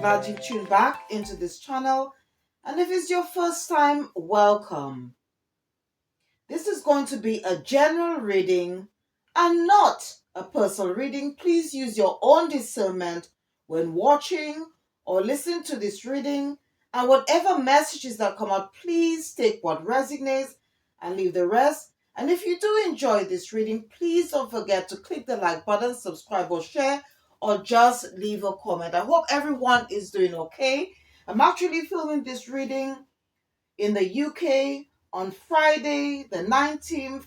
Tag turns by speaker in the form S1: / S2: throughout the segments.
S1: glad you've tuned back into this channel. And if it's your first time, welcome. This is going to be a general reading and not a personal reading. Please use your own discernment when watching or listening to this reading. And whatever messages that come out, please take what resonates and leave the rest. And if you do enjoy this reading, please don't forget to click the like button, subscribe or share, or just leave a comment. I hope everyone is doing okay. I'm actually filming this reading in the UK on Friday, the 19th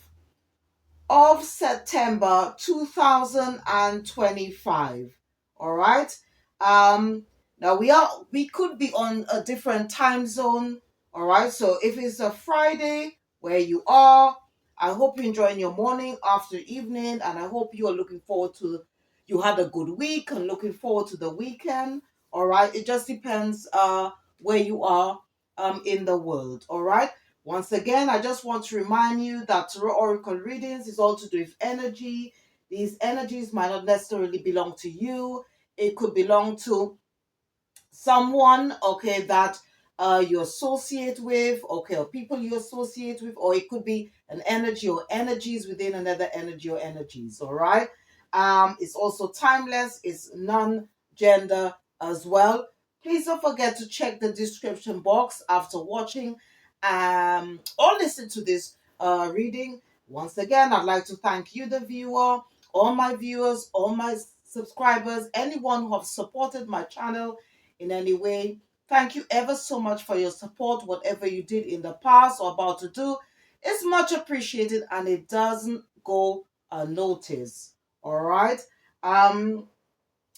S1: of September 2025. All right. Now we could be on a different time zone. All right. So if it's a Friday where you are, I hope you're enjoying your morning, after evening, and I hope you are looking forward to you had a good week and looking forward to the weekend. All right. It just depends where you are in the world. All right. Once again, I just want to remind you that Tarot Oracle readings is all to do with energy. These energies might not necessarily belong to you. It could belong to someone, okay, that you associate with, okay, or people you associate with, or it could be an energy or energies within another energy or energies, all right? It's also timeless, it's non-gender as well. Please don't forget to check the description box after watching or listen to this reading. Once again, I'd like to thank you, the viewer, all my viewers, all my subscribers, anyone who have supported my channel in any way. Thank you ever so much for your support. Whatever you did in the past or about to do is much appreciated, and it doesn't go unnoticed. All right.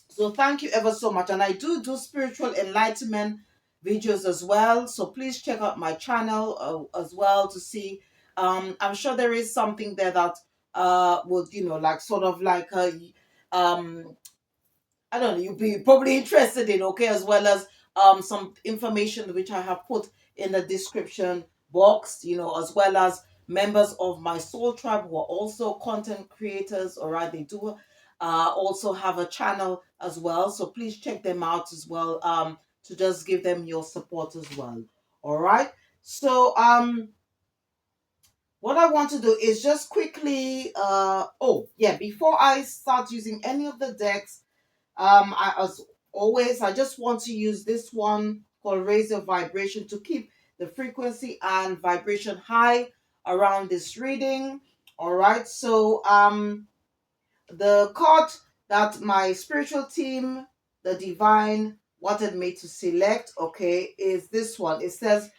S1: So thank you ever so much. And I do spiritual enlightenment videos as well. So please check out my channel as well to see. I'm sure there is something there that would, like sort of like I don't know, you'll be probably interested in, okay, as well as some information which I have put in the description box, as well as members of my soul tribe who are also content creators. All right, they do also have a channel as well, so please check them out as well, to just give them your support as well. All right, so what I want to do is just quickly oh yeah, before I start using any of the decks, as always, I just want to use this one called Raise Your Vibration to keep the frequency and vibration high around this reading. All right, so the card that my spiritual team, the divine, wanted me to select, okay, is this one. It says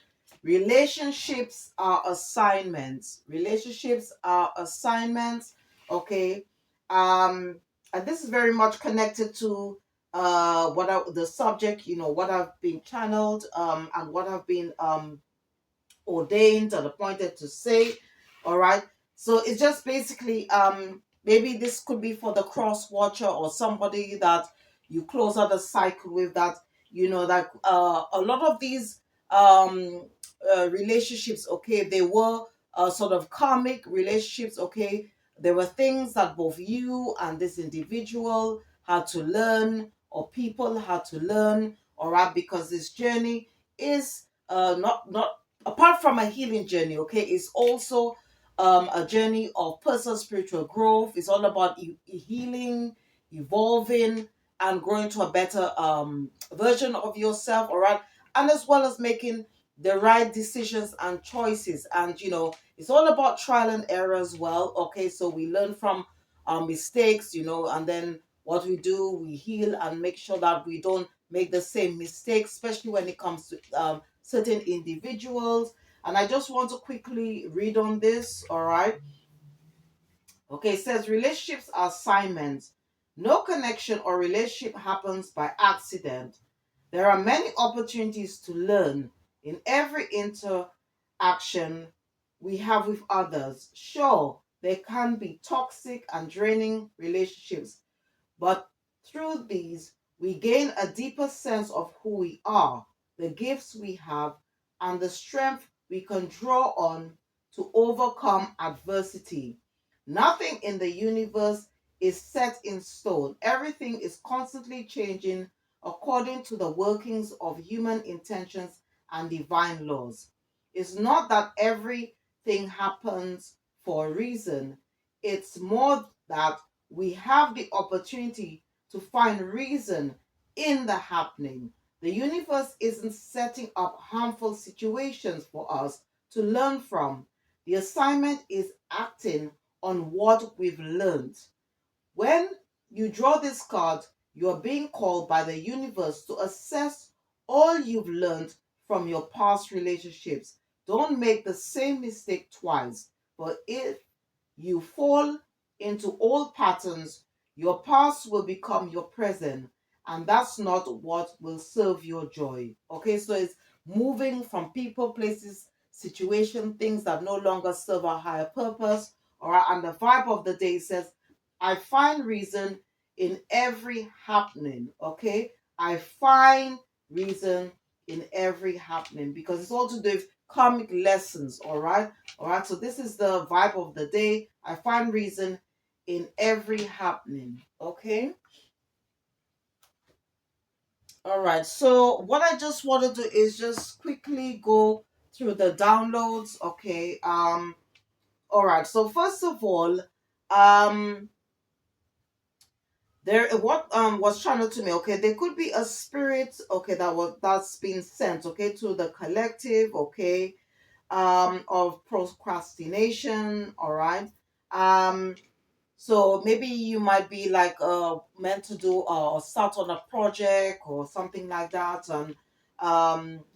S1: relationships are assignments. Relationships are assignments, okay. And this is very much connected to the subject, what I've been channeled and what I've been ordained and appointed to say. All right, so it's just basically maybe this could be for the cross watcher or somebody that you close out a cycle with, that that a lot of these relationships, okay, they were sort of karmic relationships, okay. There were things that both you and this individual had to learn, or people had to learn, all right, because this journey is not apart from a healing journey, okay, it's also a journey of personal spiritual growth. It's all about healing, evolving, and growing to a better version of yourself, all right, and as well as making the right decisions and choices. And it's all about trial and error as well, okay. So we learn from our mistakes, and then what we do, we heal and make sure that we don't make the same mistakes, especially when it comes to certain individuals. And I just want to quickly read on this, all right. Okay, it says relationships are assignments. No connection or relationship happens by accident. There are many opportunities to learn in every interaction we have with others. Sure, there can be toxic and draining relationships, but through these, we gain a deeper sense of who we are, the gifts we have, and the strength we can draw on to overcome adversity. Nothing in the universe is set in stone. Everything is constantly changing according to the workings of human intentions and divine laws. It's not that everything happens for a reason, it's more that we have the opportunity to find reason in the happening. The universe isn't setting up harmful situations for us to learn from. The assignment is acting on what we've learned. When you draw this card, you are being called by the universe to assess all you've learned from your past relationships. Don't make the same mistake twice. But if you fall into old patterns, your past will become your present, and that's not what will serve your joy. Okay, so it's moving from people, places, situation, things that no longer serve our higher purpose. All right, and the vibe of the day says, I find reason in every happening. Okay, I find reason in every happening because it's all to do with karmic lessons. All right, so this is the vibe of the day. I find reason in every happening. Okay. All right. So what I just want to do is just quickly go through the downloads. Okay. All right. So first of all, um, there what was channeled to me. Okay, there could be a spirit. Okay, that's been sent. Okay, to the collective. Okay, of procrastination. All right. So maybe you might be like meant to do or start on a project or something like that, and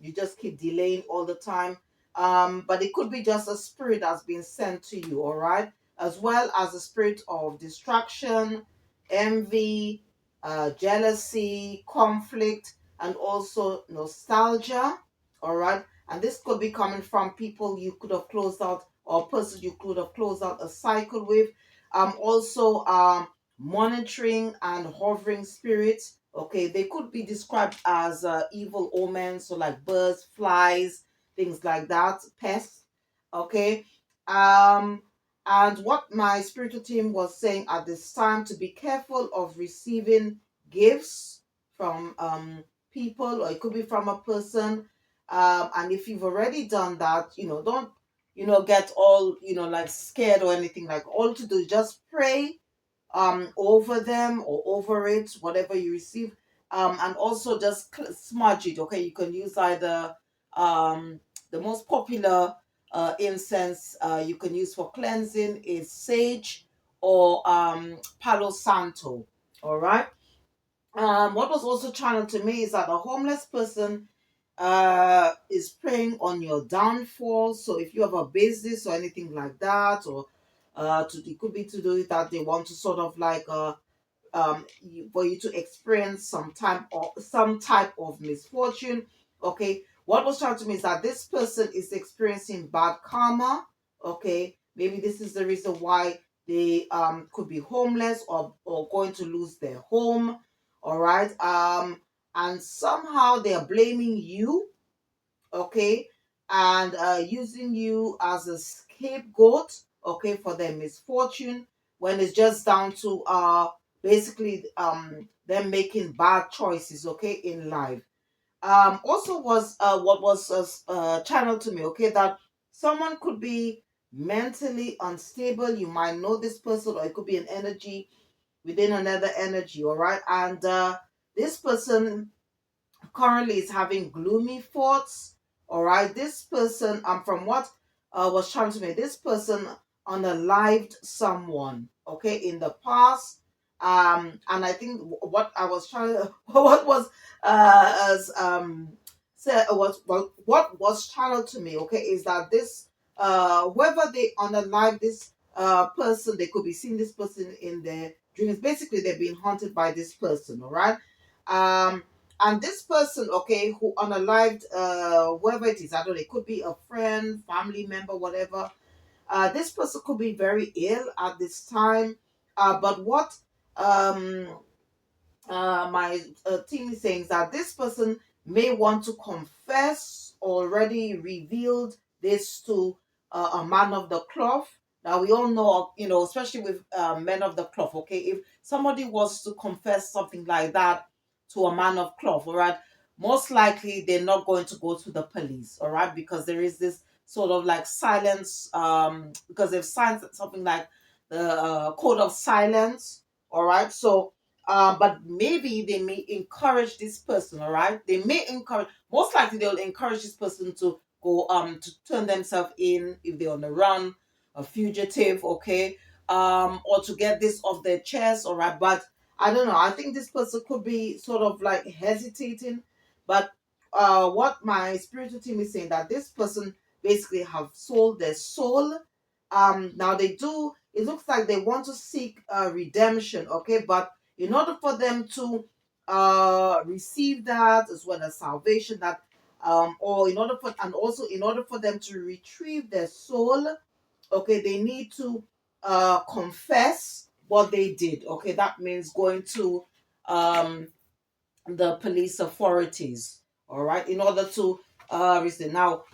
S1: you just keep delaying all the time. But it could be just a spirit that's been sent to you, all right, as well as a spirit of distraction, envy, jealousy, conflict, and also nostalgia, all right. And this could be coming from people you could have closed out or person you could have closed out a cycle with. Also monitoring and hovering spirits. Okay, they could be described as evil omens, so like birds, flies, things like that, pests. Okay. um and what my spiritual team was saying at this time, to be careful of receiving gifts from people, or it could be from a person. And if you've already done that, don't get all like scared or anything. Like, all to do is just pray over them or over it, whatever you receive. And also just smudge it. Okay, you can use either um the most popular incense you can use for cleansing is sage or palo santo. All right. What was also channeled to me is that a homeless person is preying on your downfall. So if you have a business or anything like that, or it could be to do with that they want to sort of like for you to experience some type of misfortune. Okay, what was trying to me is that this person is experiencing bad karma. Okay, maybe this is the reason why they could be homeless or going to lose their home. All right. And somehow they are blaming you. Okay, and using you as a scapegoat, okay, for their misfortune, when it's just down to basically them making bad choices, okay, in life. Also was what was channeled to me, okay, that someone could be mentally unstable. You might know this person, or it could be an energy within another energy. All right. And this person currently is having gloomy thoughts. All right, this person, from what was shown to me, this person unalived someone, okay, in the past. And I think what I was trying to, what was as said was what was channeled to me, okay, is that this whoever they unalive this person, they could be seeing this person in their dreams. Basically, they're being haunted by this person. All right. um and this person, okay, who unalived whoever it is, I don't know, it could be a friend, family member, whatever. This person could be very ill at this time. But what um my team is saying that this person may want to confess, already revealed this to a man of the cloth. Now we all know, especially with men of the cloth. Okay, if somebody was to confess something like that to a man of cloth, all right, most likely they're not going to go to the police, all right, because there is this sort of like silence, because they've signed something like the code of silence, all right. So but maybe they may encourage this person, all right, they may encourage, most likely they'll encourage this person to go to turn themselves in if they're on the run, a fugitive, okay, or to get this off their chest, all right. But I don't know, I think this person could be sort of like hesitating, but what my spiritual team is saying, that this person basically have sold their soul. Now they do, it looks like they want to seek redemption, okay, but in order for them to receive that, as well as salvation, that or in order for, and also in order for them to retrieve their soul, okay, they need to confess what they did, okay. That means going to um the police authorities, all right, in order to receive. Now,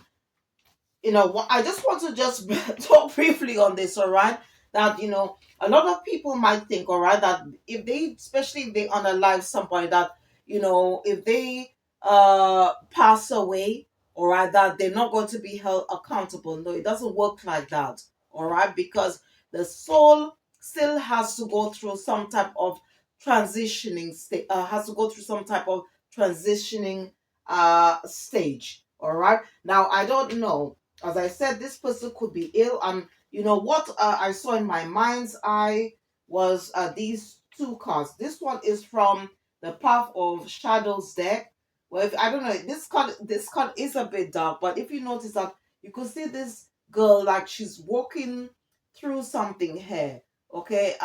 S1: what I just want to just talk briefly on this, all right? That, a lot of people might think, all right, that if they, especially if they unalive somebody, that, if they pass away, all right, that they're not going to be held accountable. No, it doesn't work like that, all right, because the soul still has to go through some type of transitioning state, has to go through some type of transitioning stage, all right. Now, I don't know, as I said, this person could be ill. And what I saw in my mind's eye was these two cards. This one is from the Path of Shadows deck. Well, I don't know, this card is a bit dark, but if you notice that, you could see this girl like she's walking through something here. Okay,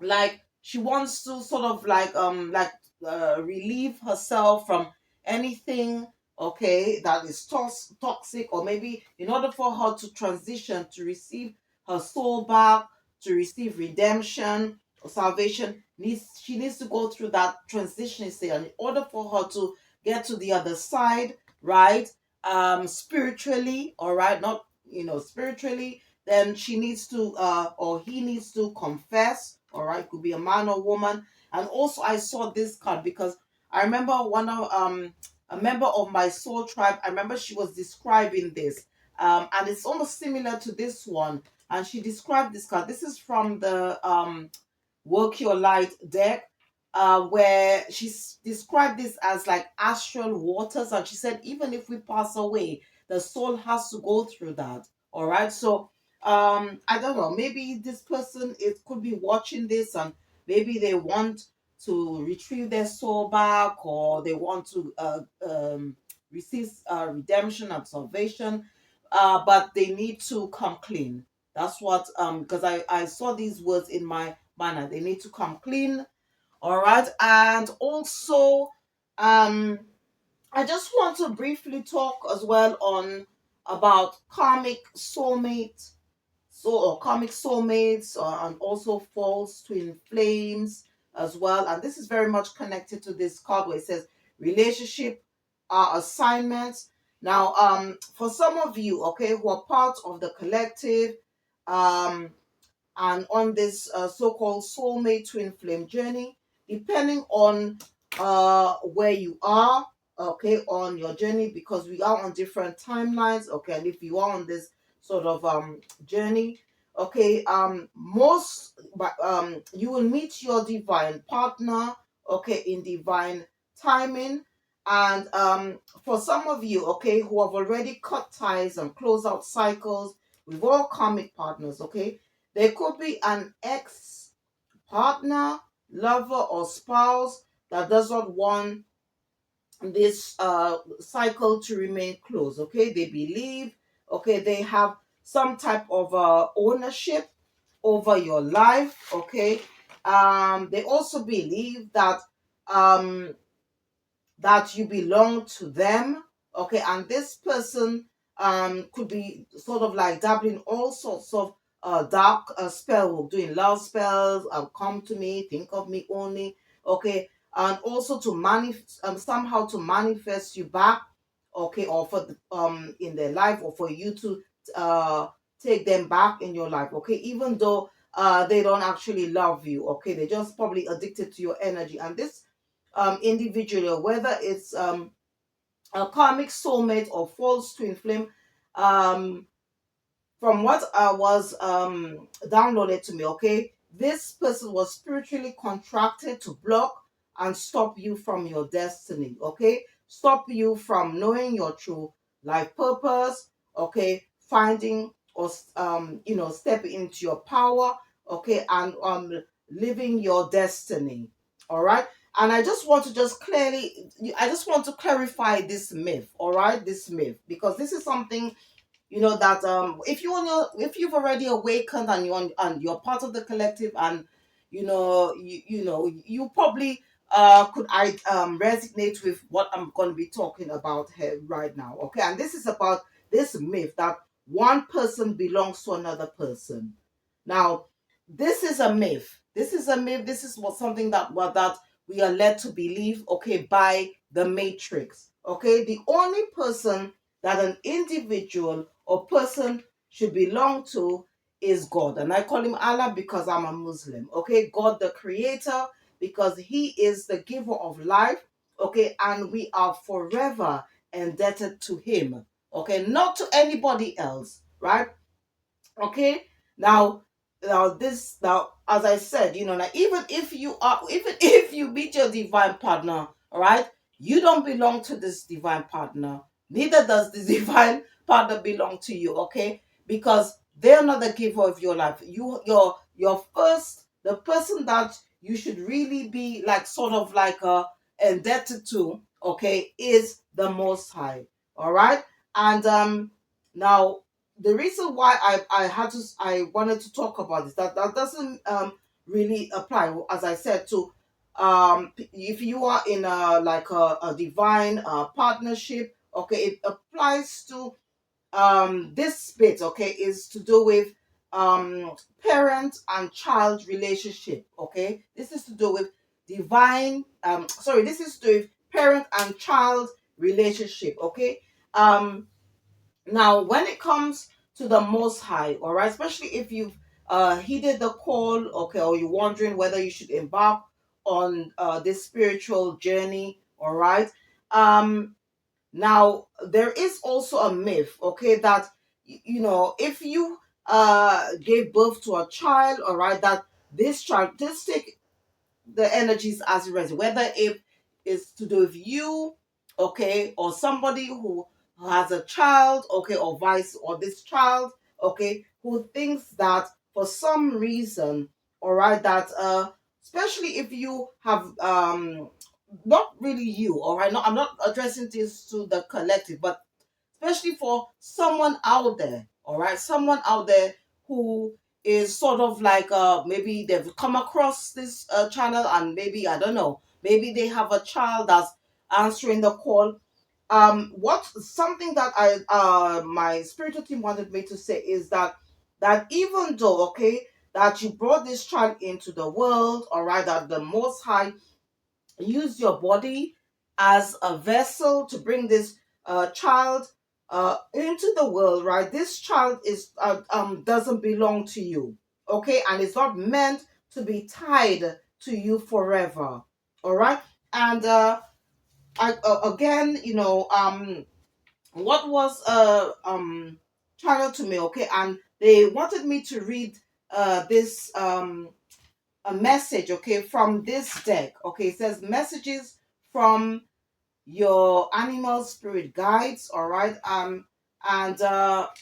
S1: like she wants to sort of like relieve herself from anything, okay, that is toxic, or maybe in order for her to transition, to receive her soul back, to receive redemption or salvation, she needs to go through that transition state. And in order for her to get to the other side, right, spiritually, all right, not, spiritually, then she needs to or he needs to confess, all right, could be a man or woman. And also I saw this card because I remember one of a member of my soul tribe, I remember she was describing this, and it's almost similar to this one. And she described this card. This is from the Work Your Light deck, where she's described this as like astral waters. And she said, even if we pass away, the soul has to go through that. All right. So, I don't know, maybe this person, it could be watching this, and maybe they want to retrieve their soul back, or they want to receive redemption and salvation, but they need to come clean. That's what, because I saw these words in my manner. They need to come clean. All right. And also, um, I just want to briefly talk as well on about karmic soulmate, or karmic soulmates, and also false twin flames as well. And this is very much connected to this card where it says relationship assignments. Now, for some of you, okay, who are part of the collective, um, and on this so-called soulmate twin flame journey, depending on where you are, okay, on your journey, because we are on different timelines, okay. And if you are on this sort of journey, okay, most but you will meet your divine partner, okay, in divine timing. And for some of you, okay, who have already cut ties and closed out cycles with all karmic partners, okay, there could be an ex partner, lover, or spouse that does not want this cycle to remain closed. Okay, they believe, okay, they have some type of ownership over your life. Okay, they also believe um, that you belong to them. Okay, and this person could be sort of like dabbling all sorts of dark spell, doing love spells, come to me, think of me only. Okay, and also to manifest, somehow to manifest you back, okay, or for the, in their life, or for you to uh take them back in your life, okay, even though they don't actually love you, okay, they're just probably addicted to your energy. And this individually, or whether it's a karmic soulmate or false twin flame. um from what was downloaded to me, okay, this person was spiritually contracted to block and stop you from your destiny, okay, stop you from knowing your true life purpose, okay, finding or step into your power, okay, and living your destiny. All right. And I just want to clarify this myth, all right, this myth, because this is something, that if you've already awakened and you're part of the collective, and you probably could I resonate with what I'm going to be talking about here right now, okay. And this is about this myth that one person belongs to another person. Now, this is a myth. This is a myth. This is something that we are led to believe, okay, by the matrix. Okay, the only person that an individual or person should belong to is God. And I call him Allah because I'm a Muslim. Okay, God the creator, because he is the giver of life. Okay, and we are forever indebted to him. Okay, not to anybody else, right? Okay. Now, as I said, now, even if you meet your divine partner, all right, you don't belong to this divine partner, neither does the divine partner belong to you, okay, because they're not the giver of your life. Your first, the person that you should really be like sort of like indebted to, okay, is the Most High. All right. And now, the reason why I wanted to talk about this, that doesn't really apply, as I said, to if you are in a divine partnership, okay, it applies to this bit, okay, is to do with parent and child relationship, okay. This is to do with this is to do with parent and child relationship, okay. um Now, when it comes to the Most High, all right, especially if you've heeded the call, okay, or you're wondering whether you should embark on this spiritual journey, all right. Now, there is also a myth, okay, that if you gave birth to a child, all right, that this child, just take the energies as it resonates, whether it is to do with you, okay, or somebody who has a child, okay, or this child, okay, who thinks that for some reason, all right, that especially if you have not really you, all right, no, I'm not addressing this to the collective, but especially for someone out there, all right, someone out there who is sort of like maybe they've come across this channel, and maybe I don't know, maybe they have a child that's answering the call. What something that I my spiritual team wanted me to say is that even though, okay, that you brought this child into the world, all right, that the Most High use your body as a vessel to bring this child into the world, right? This child is doesn't belong to you, okay, and it's not meant to be tied to you forever, all right. And I again, what was channeled to me, okay, and they wanted me to read this a message, okay, from this deck. Okay, it says messages from your animal spirit guides, all right. And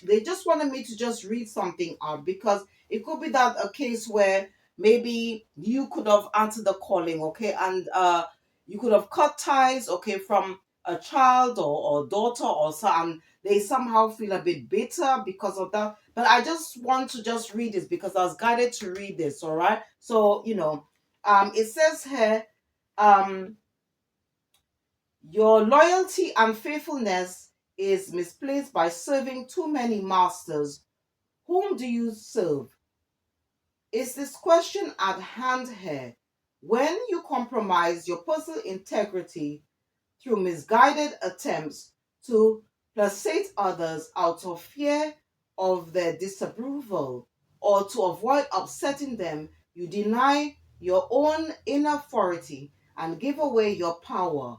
S1: they just wanted me to just read something out, because it could be that a case where maybe you could have answered the calling, okay, and you could have cut ties, okay, from a child or daughter or son. They somehow feel a bit bitter because of that. But I just want to just read this because I was guided to read this, all right. So it says here, um your loyalty and faithfulness is misplaced by serving too many masters. Whom do you serve? Is this question at hand here? When you compromise your personal integrity through misguided attempts to placate others out of fear of their disapproval or to avoid upsetting them, you deny your own inner authority and give away your power.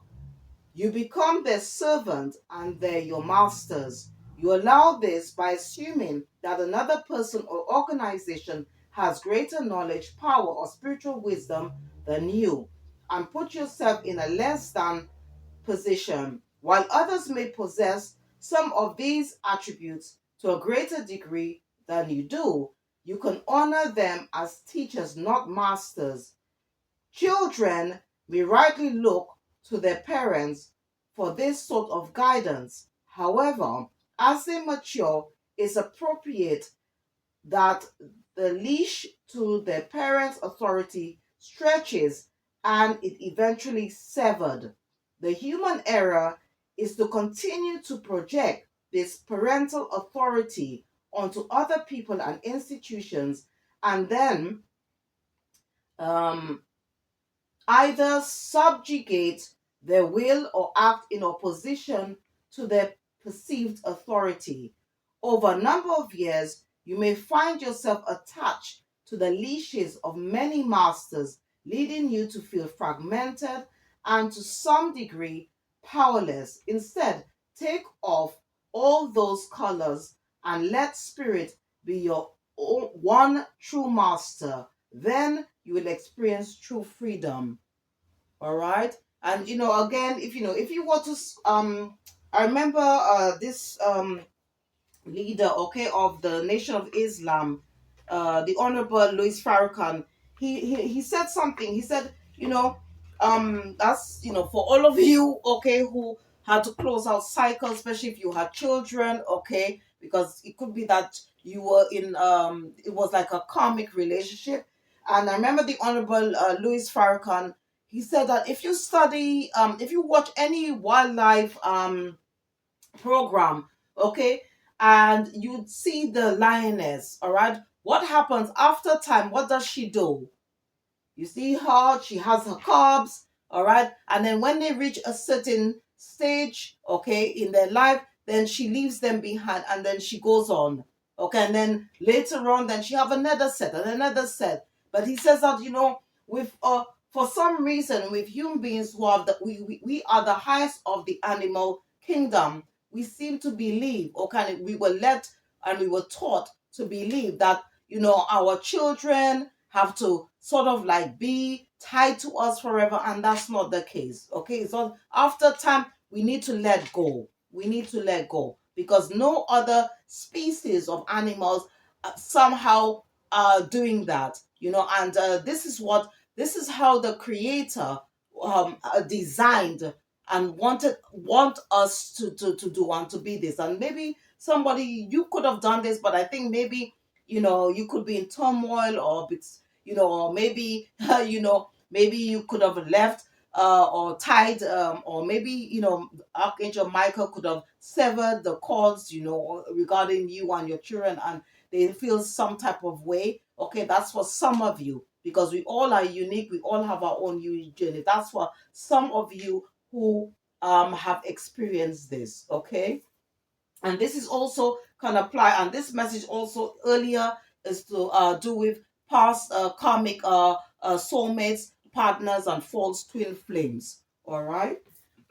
S1: You become their servant and they're your masters. You allow this by assuming that another person or organization has greater knowledge, power, or spiritual wisdom than you, and put yourself in a less than position. While others may possess some of these attributes to a greater degree than you do, you can honor them as teachers, not masters. Children may rightly look to their parents for this sort of guidance. However, as they mature, it's appropriate that the leash to their parents' authority stretches and it eventually severed. The human error is to continue to project this parental authority onto other people and institutions and then um, either subjugate their will or act in opposition to their perceived authority. Over a number of years, you may find yourself attached to the leashes of many masters, leading you to feel fragmented and to some degree powerless. Instead, take off all those colors and let spirit be your one true master. Then you will experience true freedom. All right. And again, if you want to I remember this leader, okay, of the Nation of Islam, the Honorable Louis Farrakhan. He said something. He said, that's for all of you, okay, who had to close out cycles, especially if you had children, okay, because it could be that you were in it was like a karmic relationship. And I remember the Honorable Louis Farrakhan. He said that if you watch any wildlife program, okay, and you see the lioness, all right, what happens after time? What does she do? You see her, she has her cubs, all right, and then when they reach a certain stage, okay, in their life, then she leaves them behind and then she goes on, okay, and then later on, then she have another set and another set. But he says that with for some reason, with human beings who are we are the highest of the animal kingdom, we seem to believe, okay, we were led and we were taught to believe that our children have to sort of like be tied to us forever, and that's not the case. Okay, so after time we need to let go. We need to let go because no other species of animals somehow are doing that. And this is how the creator designed and want us to do and to be this. And maybe somebody, you could have done this, but I think maybe you could be in turmoil, or or maybe maybe you could have left or tied, or maybe Archangel Michael could have severed the cords regarding you and your children, and they feel some type of way. Okay, that's for some of you, because we all are unique, we all have our own unique journey. That's for some of you who have experienced this. Okay, and this is also can apply, and this message also earlier is to do with past karmic soulmates, partners, and false twin flames. All right.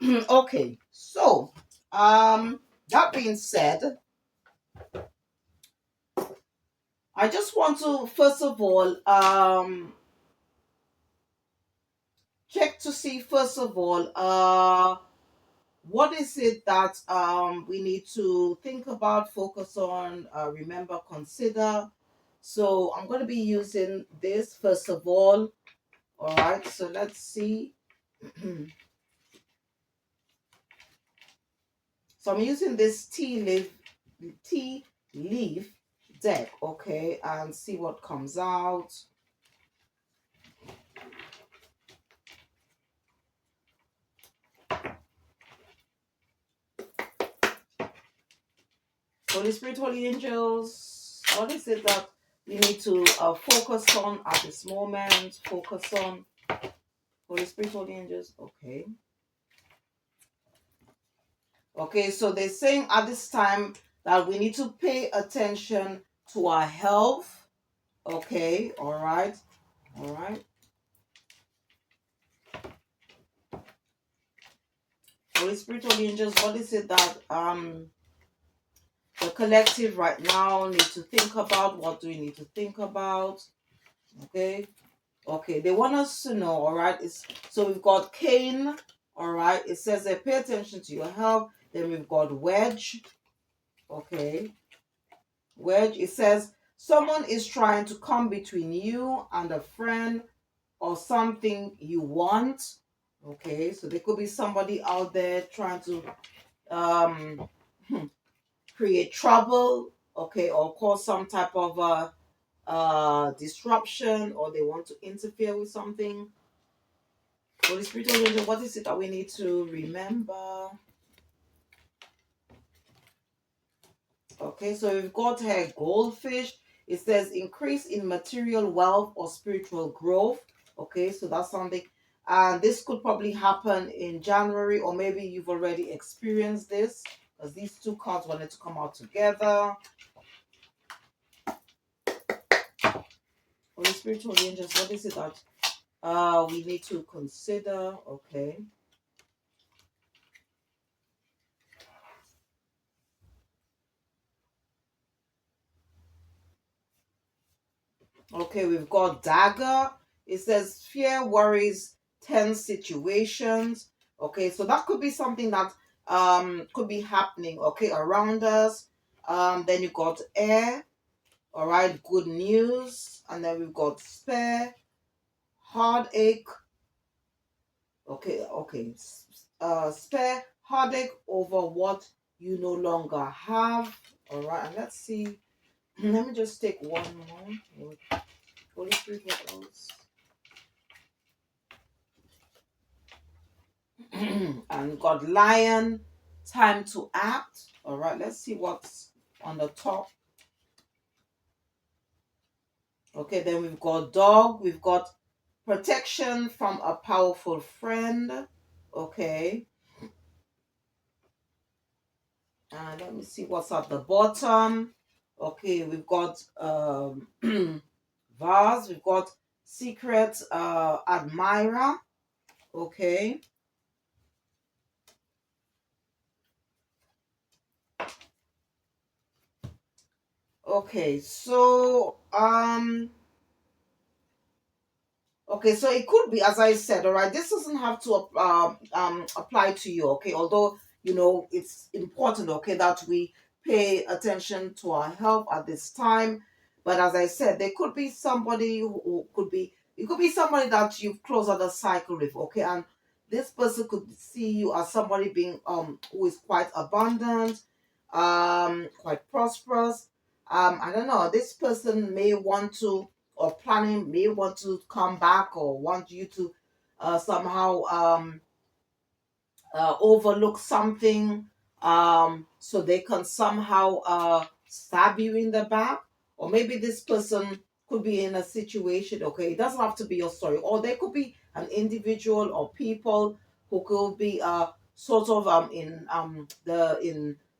S1: Okay, so that being said, I just want to first of all check to see, first of all, what is it that we need to think about, focus on, remember, consider. So I'm going to be using this first of all. All right, so let's see. So I'm using this tea leaf deck, okay, and see what comes out. Holy Spirit, Holy Angels, what is it that we need to focus on at this moment? Focus on. Holy Spirit, Holy Angels, okay. Okay, so they're saying at this time that we need to pay attention to our health. Okay, all right, all right. Holy Spirit, Holy Angels, what is it that the collective right now need to think about? What do we need to think about? Okay. Okay, they want us to know, all right? So we've got Cain, all right? It says that pay attention to your health. Then we've got Wedge, okay? Wedge, it says someone is trying to come between you and a friend or something you want, okay? So there could be somebody out there trying to um, create trouble, okay, or cause some type of disruption, or they want to interfere with something. Holy Spirit, Holy Angel, what is it that we need to remember? Okay, so we've got here goldfish. It says increase in material wealth or spiritual growth. Okay, so that's something. And this could probably happen in January, or maybe you've already experienced this because these two cards wanted to come out together. Holy Spirit, Holy Angels, what is it that we need to consider? Okay. Okay, we've got dagger. It says fear, worries, tense situations. Okay, so that could be something that could be happening, okay, around us. Then you got air, all right, good news. And then we've got spare, heartache. Okay. Spare, heartache over what you no longer have. All right, and let's see. Let me just take one more. Holy Spirit, what else? And got lion, time to act. All right, let's see what's on the top. Okay, then we've got dog, we've got protection from a powerful friend. Okay, and let me see what's at the bottom. Okay, we've got vase, we've got secret admirer. Okay. Okay, so okay, so it could be, as I said, all right, this doesn't have to apply to you, okay, although, it's important, okay, that we pay attention to our health at this time. But as I said, there could be somebody who could be, it could be somebody that you've closed out a cycle with, okay, and this person could see you as somebody being, who is quite abundant, quite prosperous. I don't know, this person may want to, or planning, may want to come back, or want you to somehow overlook something, so they can somehow stab you in the back. Or maybe this person could be in a situation, okay, it doesn't have to be your story, or they could be an individual or people who could be sort of in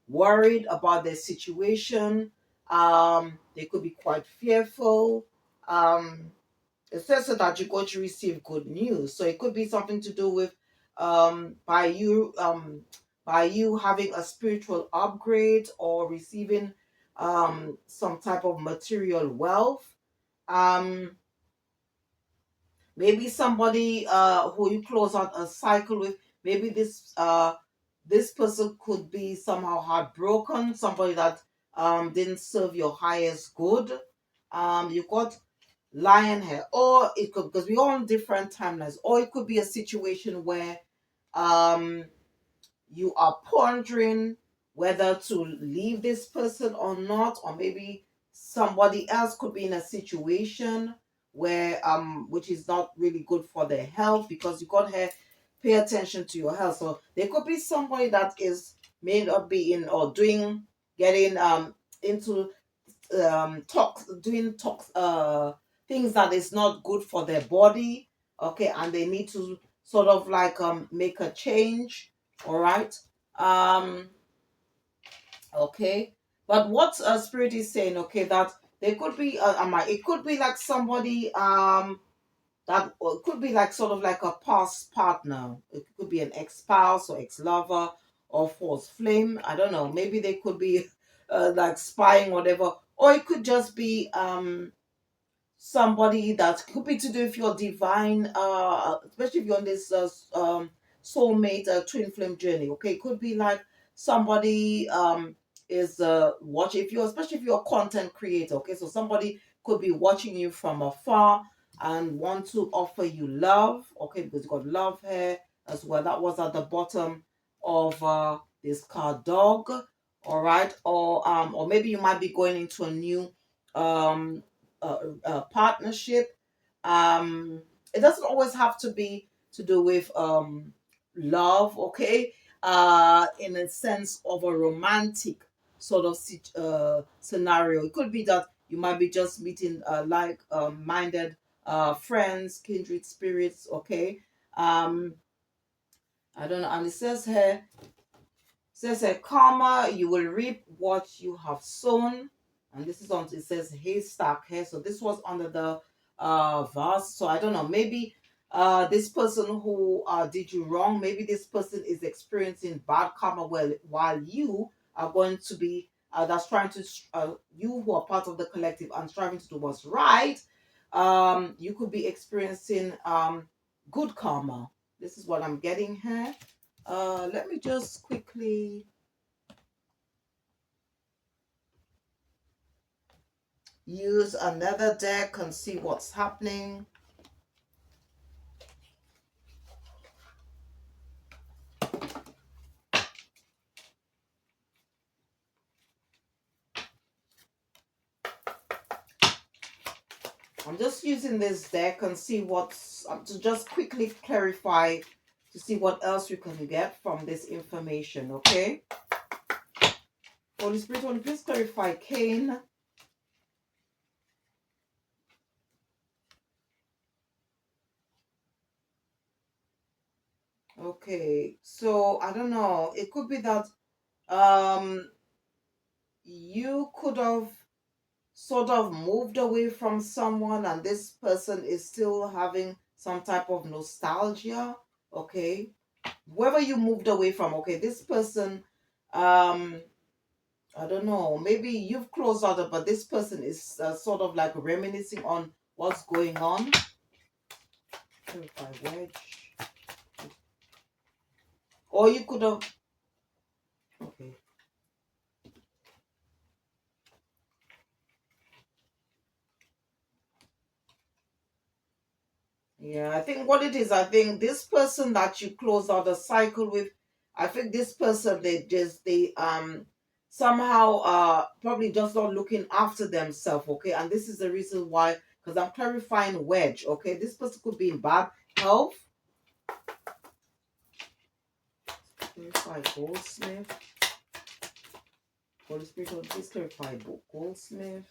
S1: worried about their situation. They could be quite fearful. It says so that you're going to receive good news. So it could be something to do with by you having a spiritual upgrade, or receiving some type of material wealth. Um, Maybe somebody who you close out a cycle with. Maybe this person could be somehow heartbroken. Somebody that didn't serve your highest good. You got lion hair, or it could, because we're on different timelines, or it could be a situation where um you are pondering whether to leave this person or not, or maybe somebody else could be in a situation where which is not really good for their health, because you got to pay attention to your health. So there could be somebody that is may not be in, or doing, getting into talk doing talk things that is not good for their body, okay, and they need to sort of like make a change. All right. um okay, but what spirit is saying, okay, that there could be it could be like somebody that could be like sort of like a past partner. It could be an ex-spouse or ex-lover or false flame. I don't know. Maybe they could be like spying, whatever, or it could just be somebody that could be to do with your divine, especially if you're on this soulmate twin flame journey. Okay, it could be like somebody is watching, if you're, especially if you're a content creator. Okay, so somebody could be watching you from afar and want to offer you love. Okay, because you got love here as well. That was at the bottom of this card, dog. All right, or maybe you might be going into a new um partnership. It doesn't always have to be to do with love, okay? In a sense of a romantic sort of scenario. It could be that you might be just meeting like minded friends, kindred spirits, okay? Um, I don't know. And it says here, karma, you will reap what you have sown. And this is on, it says haystack here. So this was under the vase. So I don't know, maybe this person who did you wrong, maybe this person is experiencing bad karma while you are going to be that's trying to you who are part of the collective and striving to do what's right. You could be experiencing good karma. This is what I'm getting here. Let me just quickly use another deck and see what's happening. I'm just using this deck and see what's to just quickly clarify to see what else we can get from this information, okay? Holy Spirit, Holy, please clarify Cain. Okay, so I don't know. It could be that um you could have sort of moved away from someone and this person is still having some type of nostalgia, okay? Whoever you moved away from, okay, this person, um I don't know, maybe you've closed out, but this person is sort of like reminiscing on what's going on. Clarify wedge. Or you could have, okay. Yeah, I think what it is, I think this person that you close out the cycle with, I think this person, they somehow probably just not looking after themselves, okay? And this is the reason why, because I'm clarifying wedge, okay? This person could be in bad health. Clarify goldsmith. Holy Spirit, please clarify goldsmith.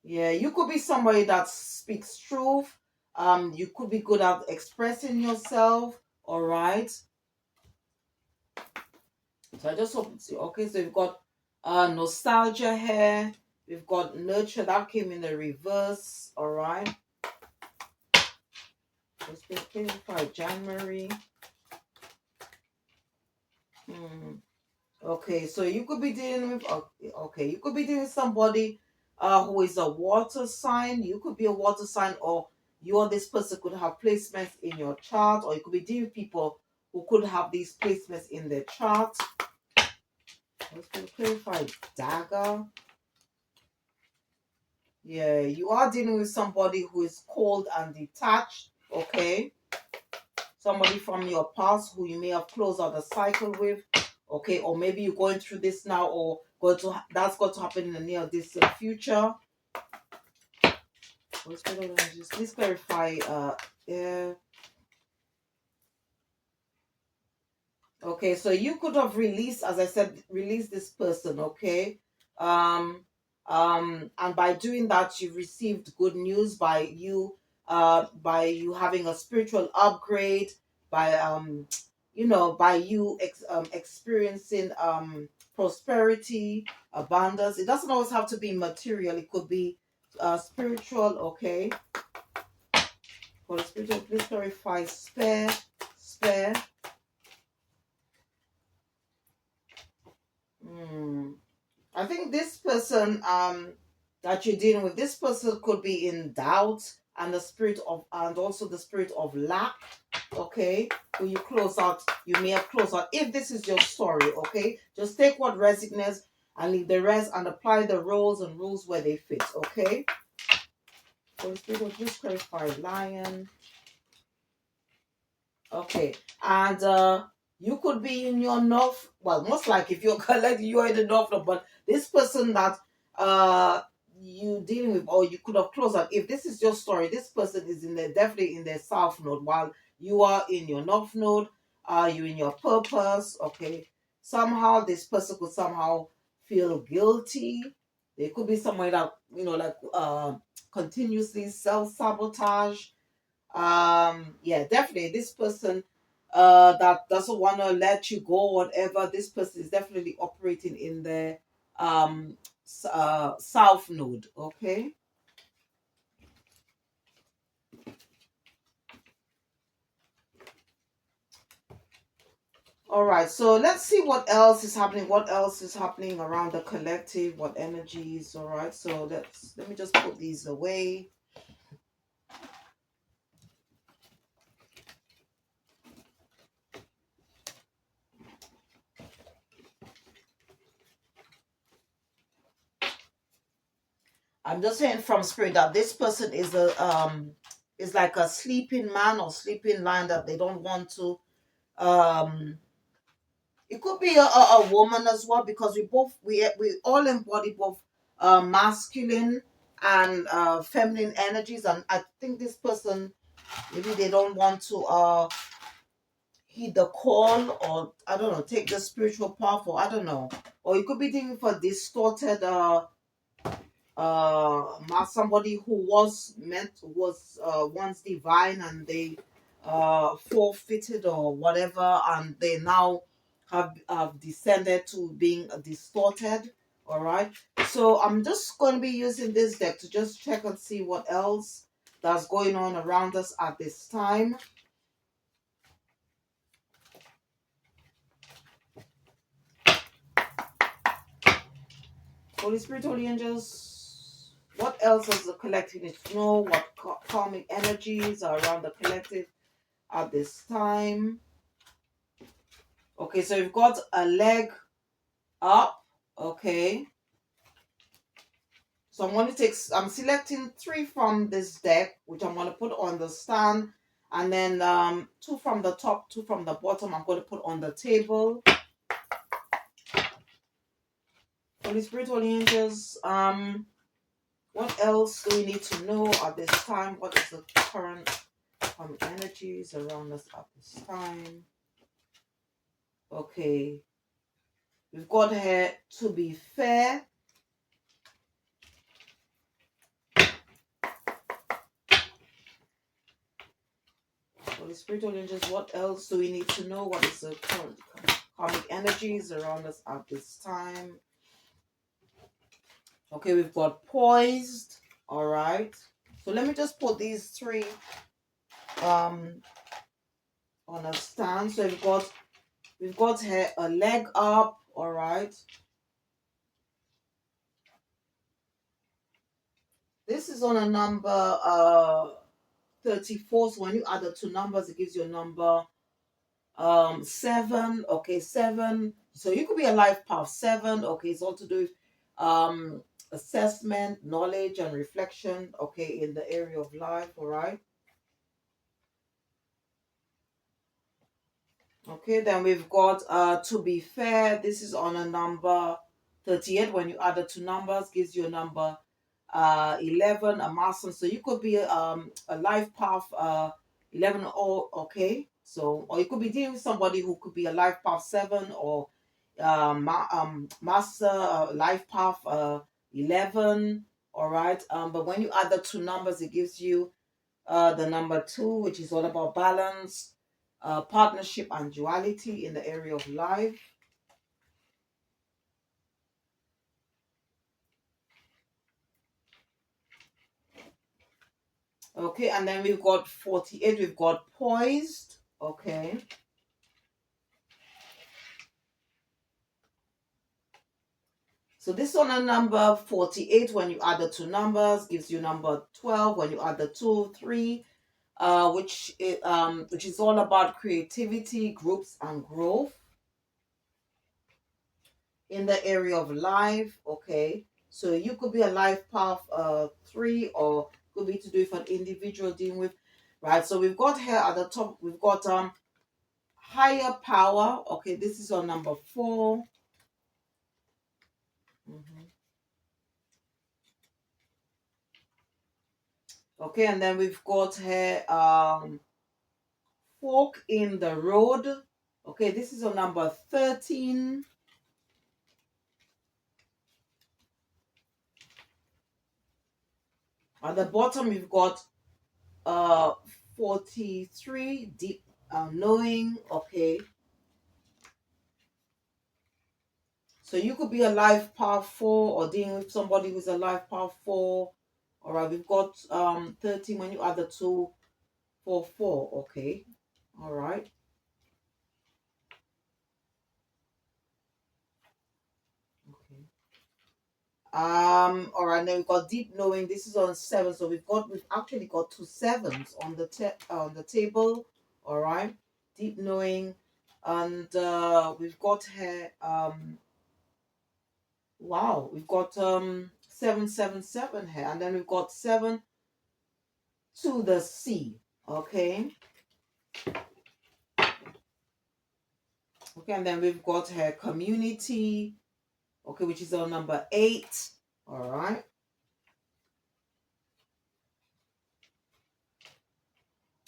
S1: Yeah, you could be somebody that speaks truth. You could be good at expressing yourself. All right. So I just hope it's okay. So we've got nostalgia here. We've got nurture that came in the reverse. All right. Let's be clarify January. Okay, so you could be dealing with okay, you could be dealing with somebody who is a water sign. You could be a water sign, or you or this person could have placements in your chart, or you could be dealing with people who could have these placements in their chart. Let's clarify dagger. Yeah, you are dealing with somebody who is cold and detached, okay? Somebody from your past who you may have closed out a cycle with, okay? Or maybe you're going through this now, or going to that's going to happen in the near distant future. Please clarify. Yeah. Okay, so you could have released, as I said, released this person, okay? Um, and by doing that, you received good news by you having a spiritual upgrade, by by you experiencing prosperity, abundance. It doesn't always have to be material. It could be spiritual, okay. For the spiritual, please clarify spare. I think this person that you're dealing with, this person could be in doubt, and the spirit of, and also the spirit of lack. Okay, when you close out, you may have closed out. If this is your story, okay, just take what resonates and leave the rest, and apply the roles and rules where they fit. Okay. So the spirit of, just clarify lion. Okay, and you could be in your north. Well, most like if you're collecting, you're in the north node. But this person that you dealing with, or you could have closed out. If this is your story, this person is in the, definitely in their south node, while you are in your north node. You in your purpose. Okay, somehow this person could somehow feel guilty. They could be somewhere that, like continuously self sabotage. Yeah, definitely this person that doesn't want to let you go, whatever. This person is definitely operating in the south node. Okay. All right, so let's see what else is happening. What else is happening around the collective? What energies? All right, so let me just put these away. I'm just saying from spirit that this person is like a sleeping man or sleeping lion that they don't want to. It could be a woman as well, because we all embody both masculine and feminine energies, and I think this person, maybe they don't want to heed the call, or I don't know, take the spiritual path, or I don't know, or it could be thinking for distorted somebody who was once divine, and they forfeited or whatever, and they now have descended to being distorted. All right, so I'm just going to be using this deck to just check and see what else that's going on around us at this time. Holy Spirit, Holy Angels, what else does the collective need to know? What karmic energies are around the collective at this time? Okay, so you've got a leg up. Okay. So I'm selecting 3 from this deck, which I'm going to put on the stand. And then 2 from the top, 2 from the bottom, I'm going to put on the table. Holy Spirit, Holy Angels, what else do we need to know at this time? What is the current energies around us at this time? Okay. We've got here to be fair. Holy Spirit, Holy Angels, what else do we need to know? What is the current karmic energies around us at this time? Okay, we've got poised. All right. So let me just put these 3 on a stand. So we've got here a leg up. All right. This is on a number 34. So when you add the 2 numbers, it gives you a number 7. Okay, 7. So you could be a life path 7. Okay, it's all to do with assessment, knowledge, and reflection. Okay, in the area of life. All right. Okay, then we've got to be fair. This is on a number 38. When you add the 2 numbers, gives you a number 11, a master. So you could be a life path 11, or okay. So, or you could be dealing with somebody who could be a life path 7, or master life path 11. All right. But when you add the 2 numbers, it gives you the number 2, which is all about balance, partnership, and duality in the area of life. Okay, and then we've got 48, we've got poised. Okay. So this one, a number 48, when you add the two numbers, gives you number 12. When you add the 2, 3, which is all about creativity, groups, and growth in the area of life. Okay, so you could be a life path 3, or could be to do with an individual dealing with, right? So we've got here at the top, we've got higher power. Okay, this is on number 4. Mhm. Okay, and then we've got here fork in the road. Okay, this is on number 13. At the bottom, we've got uh 43, deep knowing. Okay, so you could be a life path 4, or dealing with somebody who's a life path 4. All right, we've got 13 when you add the 2, 4, 4. Okay, all right. Okay. All right, then we've got deep knowing. This is on 7, so we've actually got 2 sevens on the on the table. All right, deep knowing, and we've got here wow, we've got 777 here, and then we've got 7 to the sea. Okay, okay, and then we've got here community. Okay, which is on number 8. All right,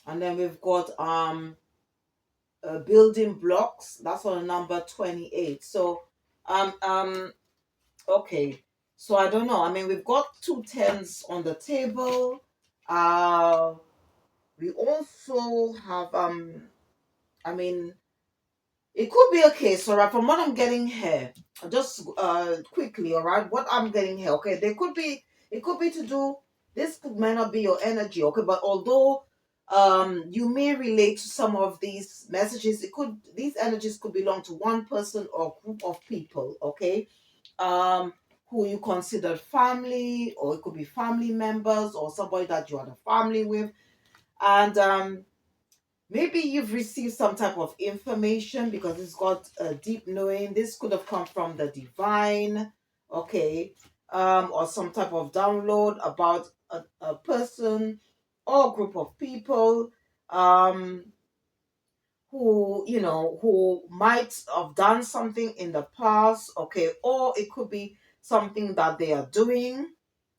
S1: and then we've got building blocks. That's on number 28. So um um okay, so I don't know, I mean, we've got 2 10s on the table. uh we also have I mean, it could be a case, all right, from what I'm getting here, just quickly, all right, what I'm getting here. Okay, there could be, it could be to do, may not be your energy, okay, but although you may relate to some of these messages, these energies could belong to one person or group of people, okay, um who you consider family, or it could be family members or somebody that you are the family with, and maybe you've received some type of information because it's got a deep knowing. This could have come from the divine, okay, or some type of download about a person or group of people, um, who, who might have done something in the past, okay, or it could be something that they are doing.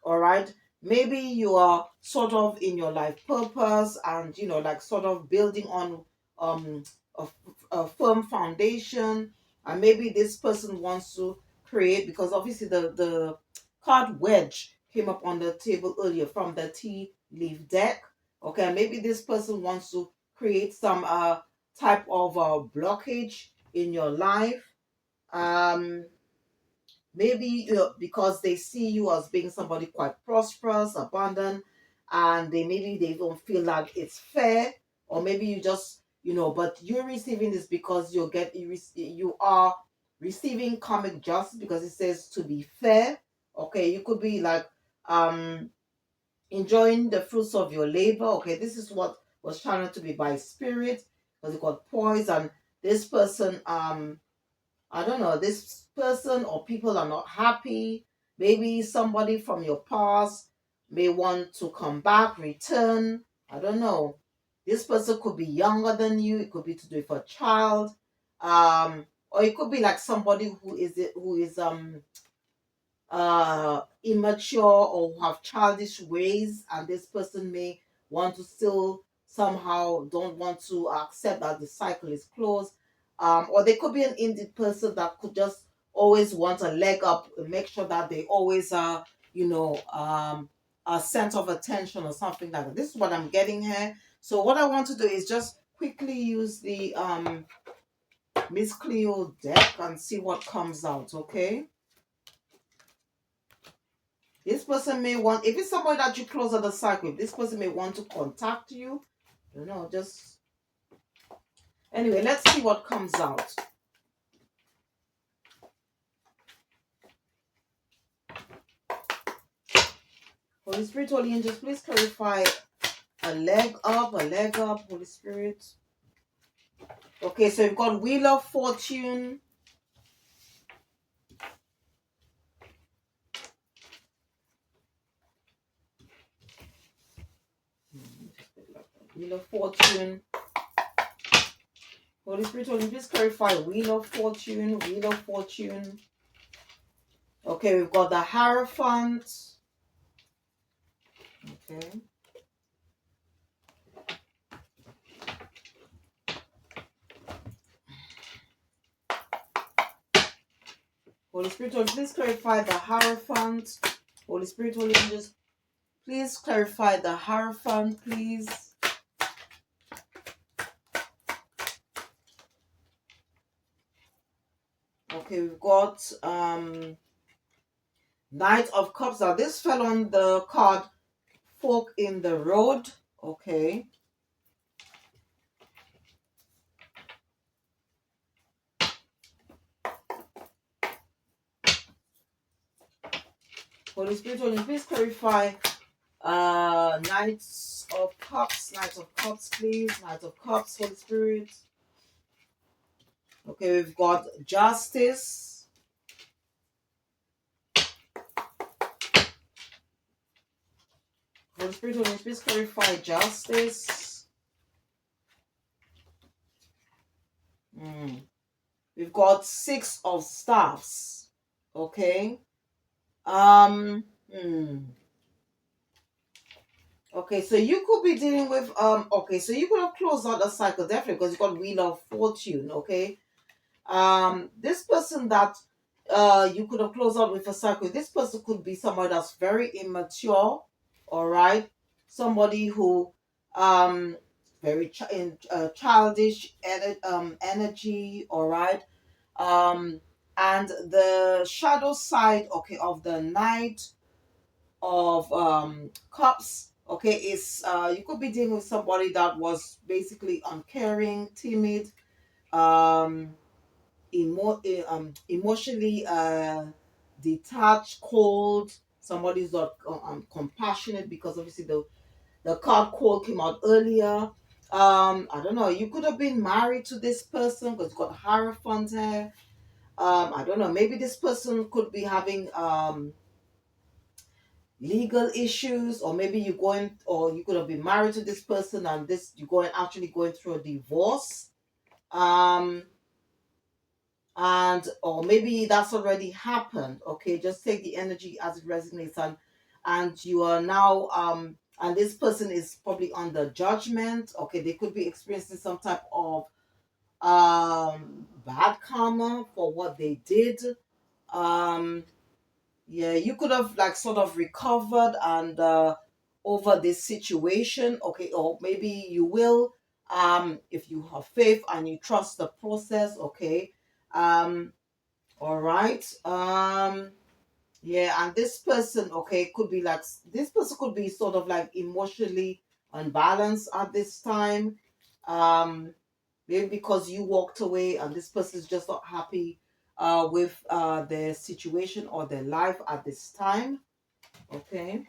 S1: All right, maybe you are sort of in your life purpose, and like sort of building on um a, a firm foundation, and maybe this person wants to create, because obviously the card wedge came up on the table earlier from the tea leaf deck. Okay, maybe this person wants to create some type of blockage in your life. Um, maybe because they see you as being somebody quite prosperous, abundant, and maybe they don't feel like it's fair, or maybe you just, but you're receiving this because you are receiving karmic justice, because it says to be fair. Okay, you could be like um enjoying the fruits of your labor. Okay, this is what was channeled to be by spirit, because it got poised, and this person, I don't know, this person or people are not happy. Maybe somebody from your past may want to come back, return. I don't know. This person could be younger than you. It could be to do with a child, or it could be like somebody who is immature or have childish ways, and this person may want to still somehow don't want to accept that the cycle is closed, or they could be an indie person that could just always want a leg up, make sure that they always are, a sense of attention or something like that. This is what I'm getting here. So what I want to do is just quickly use the Miss Cleo deck and see what comes out. Okay. This person may want, if it's somebody that you close at the cycle, this person may want to contact you. I don't know, just anyway, let's see what comes out. Holy Spirit, Holy Angels, please clarify a leg up, Holy Spirit. Okay, so you've got Wheel of Fortune. Wheel of Fortune. Holy Spirit, Holy, please clarify Wheel of Fortune, Wheel of Fortune. Okay, we've got the Hierophant. Okay. Holy Spirit, Holy, please clarify the Hierophant. Holy Spirit, Holy Angels, please clarify the Hierophant, please. Okay, we've got Knight of Cups. Now this fell on the card Fork in the Road. Okay. Holy Spirit, Holy, please clarify Knights of Cups, please. Knight of Cups, Holy Spirit. Okay, we've got Justice. Holy Spirit, Holy, please clarify Justice. We've got Six of Staffs. Okay. Okay, so you could be dealing with okay, so you could have closed out a cycle definitely because you got Wheel of Fortune, okay? This person that you could have closed out with a cycle, this person could be somebody that's very immature, all right? Somebody who very childish energy, all right? And the shadow side, okay, of the Knight of Cups, okay, is you could be dealing with somebody that was basically uncaring, timid, um emotionally detached, cold. Somebody's not compassionate, because obviously the card cold came out earlier. I don't know, you could have been married to this person because it's got Hierophant here. I don't know, maybe this person could be having legal issues, or maybe you're going, or you could have been married to this person and this you're going actually going through a divorce. And or maybe that's already happened. Okay, just take the energy as it resonates, and you are now and this person is probably under judgment. Okay, they could be experiencing some type of bad karma for what they did. um yeah, you could have like sort of recovered and over this situation. Okay, or maybe you will, if you have faith and you trust the process. Okay. All right. Yeah, and this person, okay, could be like, this person could be sort of like emotionally unbalanced at this time. Um, Maybe because you walked away and this person is just not happy with their situation or their life at this time. Okay.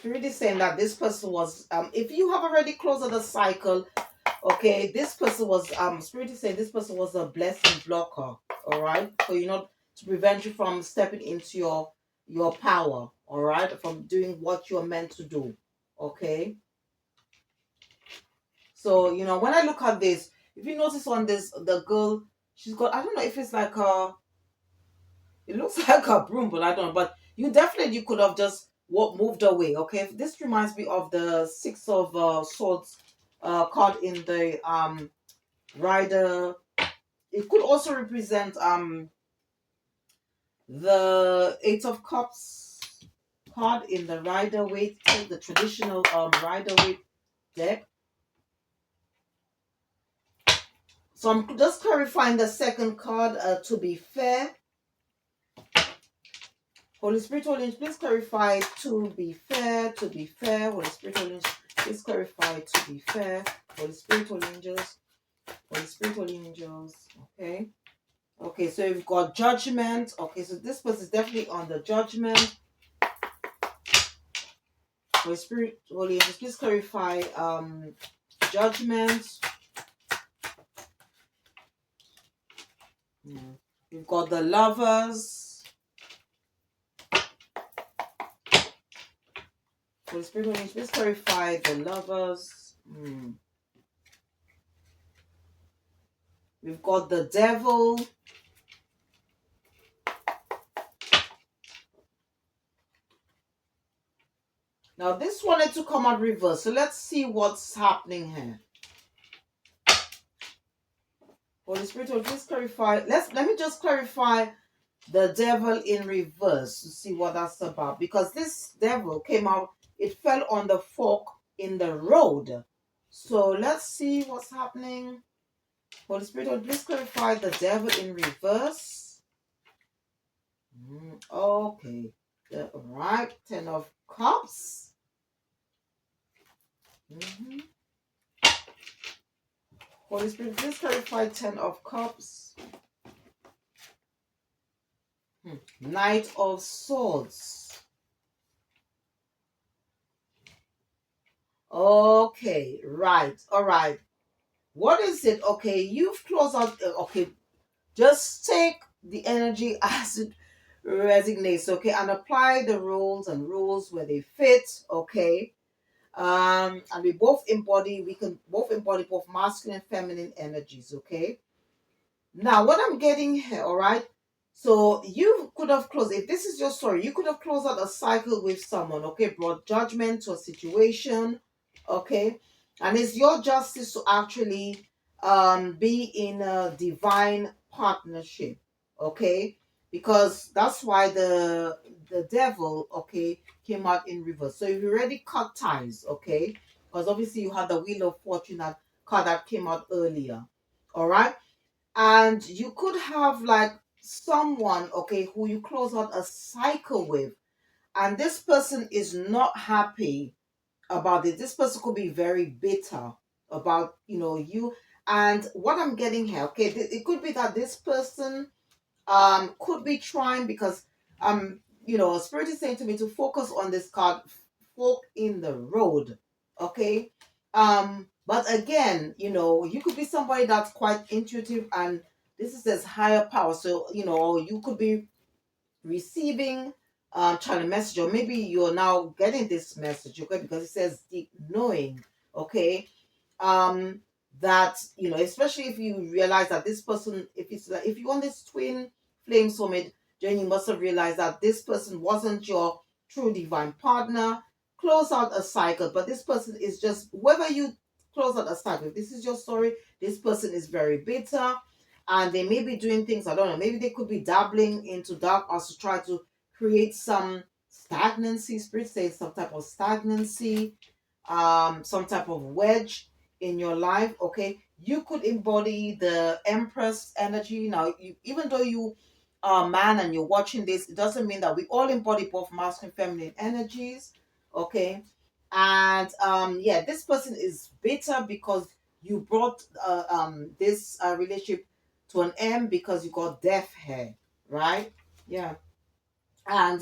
S1: Really saying that this person was if you have already closed the cycle. Okay, this person was Spirit is saying this person was a blessing blocker, all right, for you, not to prevent you from stepping into your power, all right, from doing what you're meant to do. Okay, so when I look at this, if you notice on this, the girl, she's got, I don't know if it's like a, it looks like a broom, but I don't know. But you definitely, you could have just moved away. Okay, this reminds me of the Six of Swords card in the Rider. It could also represent the Eight of Cups card in the Rider Waite, the traditional Rider Waite deck. So I'm just clarifying the second card, to be fair. Holy Spirit, Holy Angels, please clarify to be fair, to be fair. Holy Spirit, Holy Angels, please clarify to be fair. Holy Spirit, Holy Angels, Holy Spirit, Holy Angels. Okay. Okay, so we've got judgment. Okay, so this person is definitely on the judgment. Holy Spirit, Holy Angels, please clarify judgment. We've got the lovers. Holy Spirit, Holy Angels, please clarify the lovers. We've got the devil. Now this wanted to come out reverse, so let's see what's happening here. Holy Spirit, will please clarify. Let me just clarify the devil in reverse to see what that's about. Because this devil came out, it fell on the fork in the road. So let's see what's happening. Holy Spirit, will please clarify the devil in reverse. Okay. Right, 10 of Cups. Holy Spirit, please clarify 10 of Cups. Knight of Swords. Okay, right. All right. What is it? Okay, you've closed out. Okay, just take the energy as it resonates, okay, and apply the rules where they fit, okay. And we can both embody both masculine and feminine energies, okay. Now, what I'm getting here, all right. So you could have closed, if this is your story, you could have closed out a cycle with someone, okay, brought judgment to a situation, okay, and it's your justice to actually be in a divine partnership, okay, because that's why the devil, okay, came out in reverse. So you already cut ties, okay, because obviously you had the Wheel of Fortune, that card that came out earlier, all right. And you could have like someone, okay, who you close out a cycle with, and this person is not happy about it. This person could be very bitter about, you. And what I'm getting here, okay, it could be that this person could be trying, because spirit is saying to me to focus on this card, fork in the road, okay. But again, you could be somebody that's quite intuitive, and this is this higher power. So or you could be receiving child message, or maybe you're now getting this message, okay, because it says deep knowing, okay. um that, especially if you realize that this person, if you want this twin flame soulmate, then you must have realized that this person wasn't your true divine partner. Close out a cycle, but this person is just, whether you close out a cycle, if this is your story, this person is very bitter, and they may be doing things, I don't know, maybe they could be dabbling into dark arts to try to create some stagnancy. Spirit says some type of stagnancy, some type of wedge in your life, okay. You could embody the Empress energy. Now, even though you are a man and you're watching this, it doesn't mean that we all embody both masculine and feminine energies, okay. And yeah, this person is bitter because you brought this relationship to an end, because you got death here, right? Yeah. And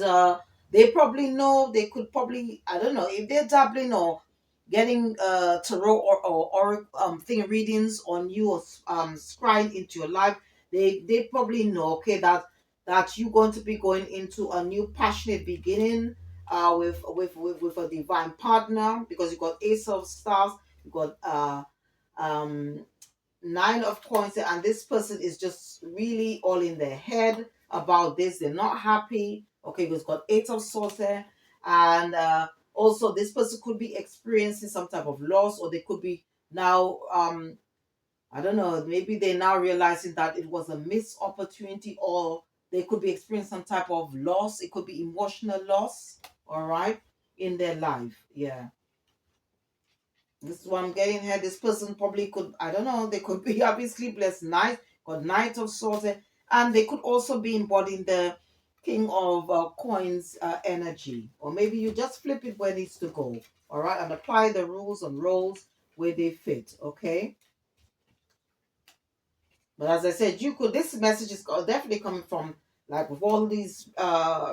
S1: they probably know, they could probably, I don't know, if they're dabbling or getting tarot or thing readings on you, or scrying into your life, they probably know, okay, that you're going to be going into a new passionate beginning with a divine partner, because you got Ace of Stars, you got um 9 of Coins, and this person is just really all in their head about this. They're not happy. Okay, we've got 8 of Swords there, and also this person could be experiencing some type of loss, or they could be now I don't know, maybe they're now realizing that it was a missed opportunity, or they could be experiencing some type of loss. It could be emotional loss, all right, in their life. Yeah. This is what I'm getting here. This person probably could, I don't know, they could be having sleepless nights, got Knight of Swords, and they could also be embodying the King of Coins energy. Or maybe you just flip it where it needs to go, all right, and apply the rules and roles where they fit, okay? But as I said, you could, this message is definitely coming from, like with all these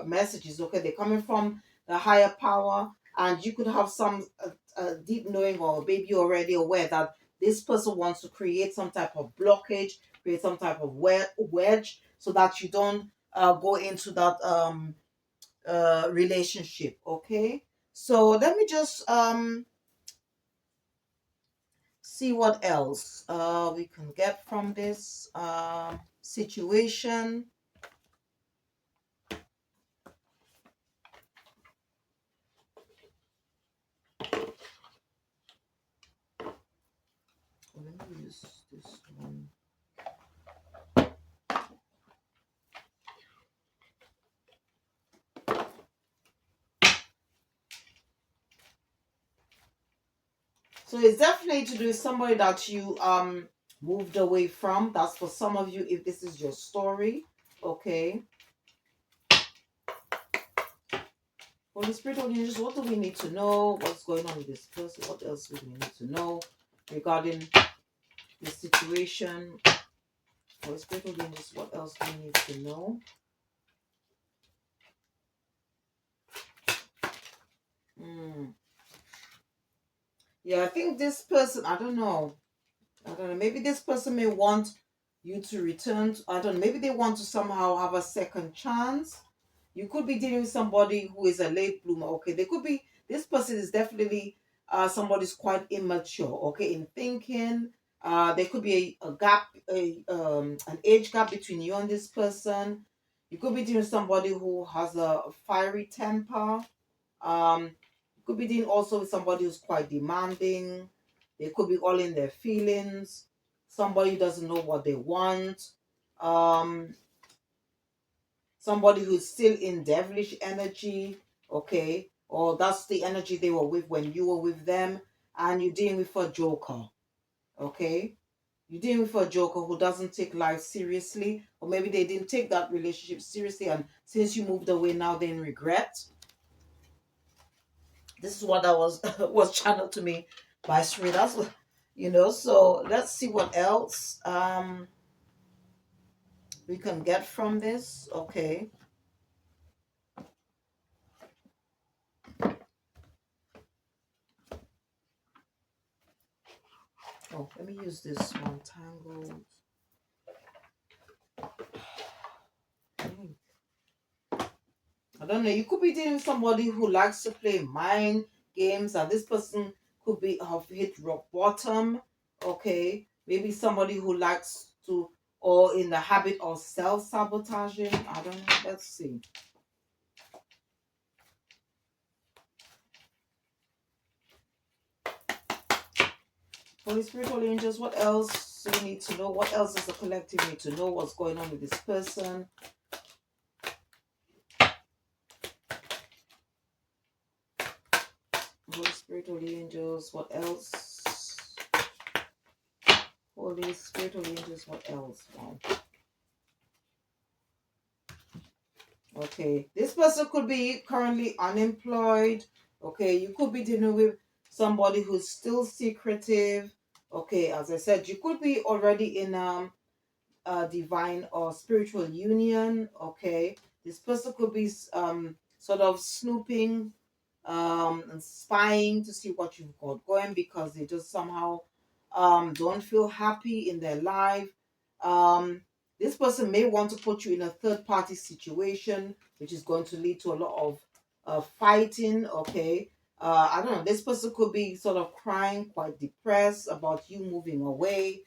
S1: messages, okay, they're coming from the higher power, and you could have some deep knowing, or maybe you're already aware that this person wants to create some type of blockage, create some type of wedge, so that you don't go into that relationship, okay? So let me just see what else we can get from this situation. Let me use this one. So it's definitely to do with somebody that you moved away from. That's for some of you if this is your story. Okay. Holy Spirit, Holy Angels, what do we need to know? What's going on with this person? What else do we need to know regarding this situation? Holy Spirit, Holy Angels, what else do we need to know? Yeah, I think this person, I don't know. Maybe this person may want you to return. I don't know. Maybe they want to somehow have a second chance. You could be dealing with somebody who is a late bloomer. Okay, they could be. This person is definitely somebody who's quite immature. Okay, in thinking. There could be a gap, an age gap between you and this person. You could be dealing with somebody who has a fiery temper. You could be dealing also with somebody who's quite demanding. They could be all in their feelings. Somebody who doesn't know what they want. Um, Somebody who's still in devilish energy, okay? Or that's the energy they were with when you were with them, and you're dealing with a joker, okay? You're dealing with a joker who doesn't take life seriously, or maybe they didn't take that relationship seriously, and since you moved away, now they're in regret. This is what I was was channeled to me by Spirit. That's what, so let's see what else we can get from this. Okay. Oh, let me use this one. Tangled. I don't know. You could be dealing with somebody who likes to play mind games, and this person could be have hit rock bottom. Okay, maybe somebody who likes to, or in the habit of self sabotaging. I don't know. Let's see. Holy Spirit, Holy Angels, what else do we need to know? What else does the collective need to know? What's going on with this person? Holy Spirit, Holy Angels, what else? Holy Spirit, Holy Angels, what else? Wow. Okay, this person could be currently unemployed. Okay, you could be dealing with somebody who's still secretive. Okay, as I said, you could be already in divine or spiritual union. Okay, this person could be sort of snooping and spying to see what you've got going, because they just somehow don't feel happy in their life. um this person may want to put you in a third party situation, which is going to lead to a lot of fighting. Okay, I don't know, this person could be sort of crying, quite depressed about you moving away,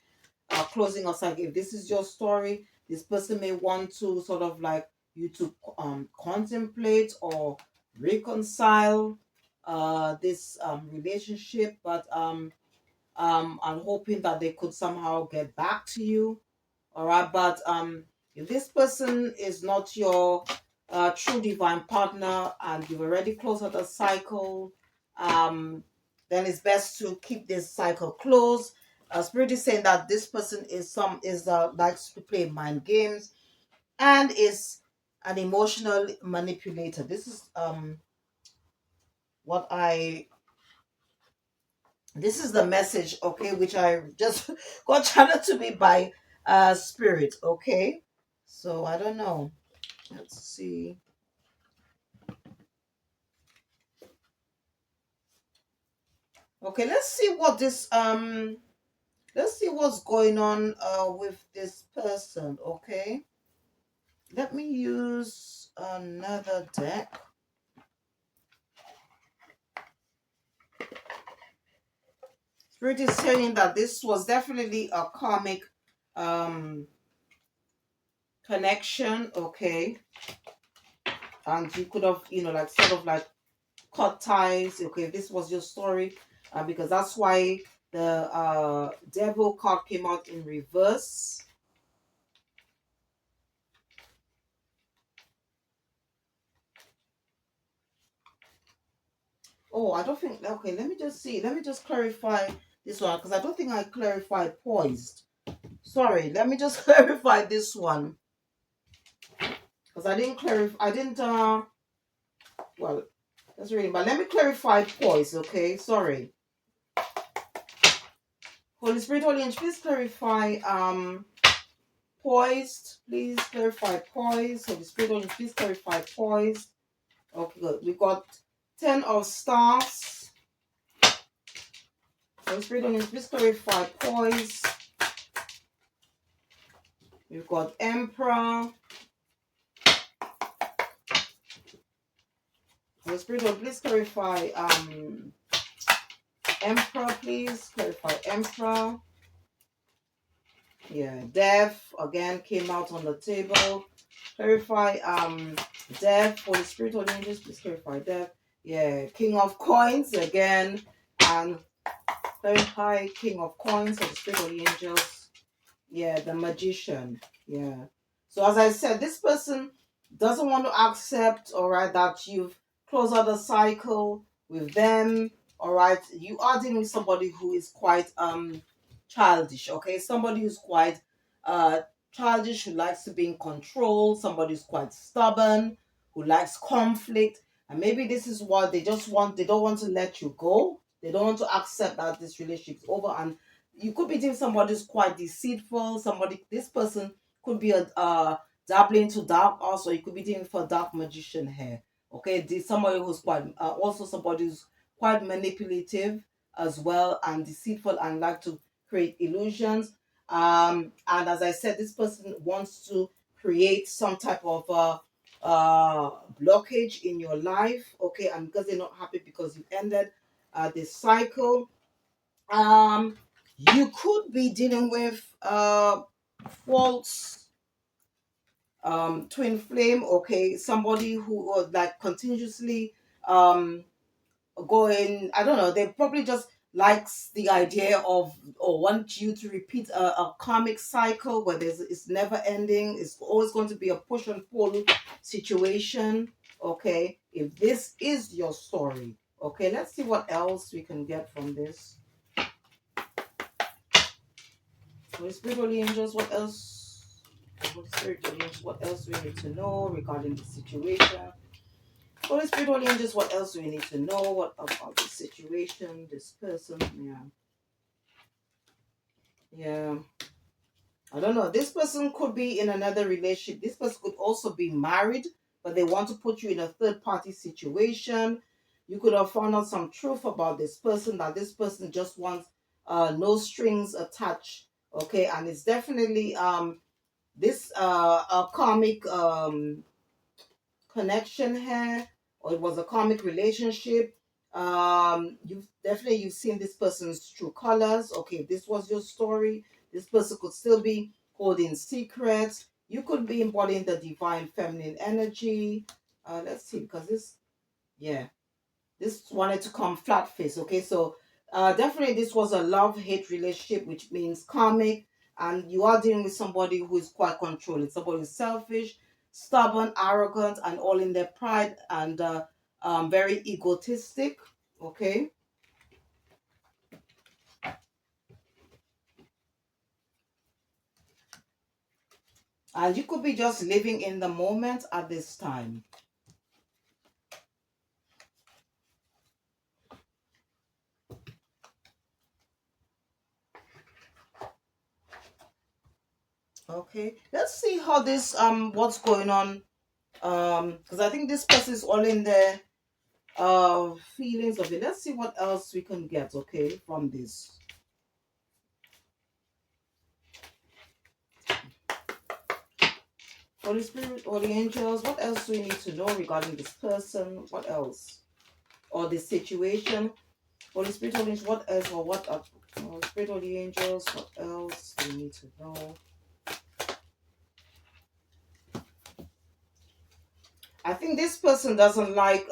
S1: closing us. Like, if this is your story, this person may want to sort of like you to contemplate or reconcile this relationship, but I'm hoping that they could somehow get back to you. All right, but if this person is not your true divine partner and you've already closed out the cycle, um then it's best to keep this cycle closed. Spirit is saying that this person is likes to play mind games and is an emotional manipulator. This is what I this is the message, okay, which I just got channeled to me by spirit, okay. So I don't know. Let's see. Okay, let's see what this let's see what's going on with this person, okay. Let me use another deck. Spirit is saying that this was definitely a karmic um connection, okay. And you could have, like sort of like cut ties, okay, if this was your story, because that's why the devil card came out in reverse. Oh, I don't think, okay, let me just see, let me just clarify this one, because I don't think I clarified poised. Sorry, let me just clarify this one, because I didn't clarify, I didn't well, that's really, but let me clarify poised, okay. Sorry. Holy Spirit, Holy Angel, please clarify poised. Please clarify poised. Holy Spirit, Holy Angel, please clarify poised. Okay, good. We got 10 of stars. Holy Spirit, Holy Angel, please clarify poised. We've got Emperor. Holy Spirit, Holy, please clarify Emperor, please clarify Emperor. Yeah, Death again came out on the table. Clarify Death. Holy Spirit, Holy Angels, please clarify Death. Yeah, King of Coins again, and clarify King of Coins. Holy Spirit, Holy Angels. Yeah, the Magician. Yeah. So as I said, this person doesn't want to accept, all right, that you've closed out the cycle with them. All right, you are dealing with somebody who is quite childish. Okay, somebody who's quite uh childish, who likes to be in control. Somebody who's quite stubborn, who likes conflict, and maybe this is what they just want. They don't want to let you go. They don't want to accept that this relationship's over, and you could be dating somebody who's quite deceitful. Somebody, this person could be a dabbling to dark also. You could be dating for dark magician here. Okay, somebody who's quite also somebody who's quite manipulative as well and deceitful and like to create illusions. And as I said, this person wants to create some type of blockage in your life. Okay, and because they're not happy because you ended this cycle, um you could be dealing with false twin flame, okay, somebody who was like continuously um going, I don't know, they probably just likes the idea of or want you to repeat a karmic cycle where it's never ending. It's always going to be a push and pull situation. Okay, if this is your story, okay, let's see what else we can get from this. Holy Spirit, Holy Angels, what else? Holy Spirit, Holy Angels, what else do we need to know regarding the situation? Holy Spirit, Holy Angels, what else do we need to know? What about the situation, this person? Yeah. Yeah. I don't know. This person could be in another relationship. This person could also be married, but they want to put you in a third party situation. You could have found out some truth about this person, that this person just wants no strings attached. Okay, and it's definitely this a karmic connection here, or it was a karmic relationship. You've seen this person's true colors. Okay, if this was your story, this person could still be holding secrets. You could be embodying the divine feminine energy. Let's see, because this, yeah, this wanted to come flat face. Okay, so definitely this was a love-hate relationship, which means karmic, and you are dealing with somebody who is quite controlling, somebody who's selfish, stubborn, arrogant, and all in their pride, and very egotistic. Okay, And you could be just living in the moment at this time. Okay, let's see how this what's going on, because I think this person is all in their feelings of it. Let's see what else we can get, okay, from this. Holy Spirit or the angels, what else do we need to know regarding this person? What else? Or this situation? Holy Spirit, Holy Angels, what else, or what Holy Spirit or the angels, what else do we need to know? I think this person doesn't like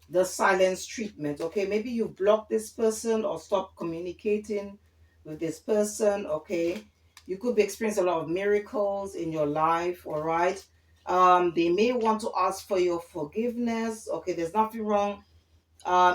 S1: the silence treatment. Okay, maybe you block this person or stop communicating with this person. Okay, you could be experiencing a lot of miracles in your life. All right, they may want to ask for your forgiveness. Okay, there's nothing wrong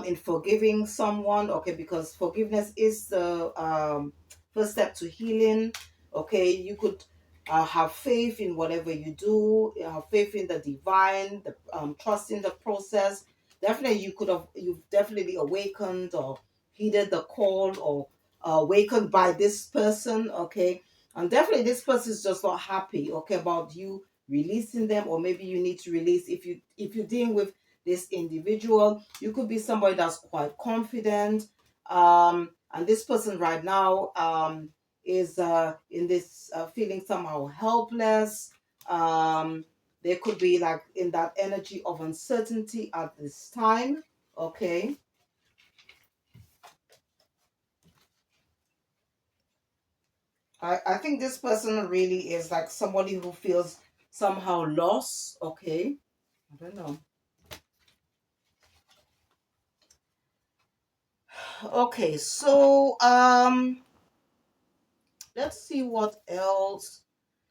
S1: in forgiving someone, okay, because forgiveness is the first step to healing. Okay, you could have faith in whatever you do, have faith in the divine, the trust in the process. Definitely you've definitely awakened or heeded the call, or awakened by this person, okay. And definitely this person is just not happy, okay, about you releasing them, or maybe you need to release, if you're dealing with this individual. You could be somebody that's quite confident, and this person right now is in this feeling somehow helpless. They could be like in that energy of uncertainty at this time. Okay. I think this person really is like somebody who feels somehow lost. Okay. I don't know. Okay, so let's see what else.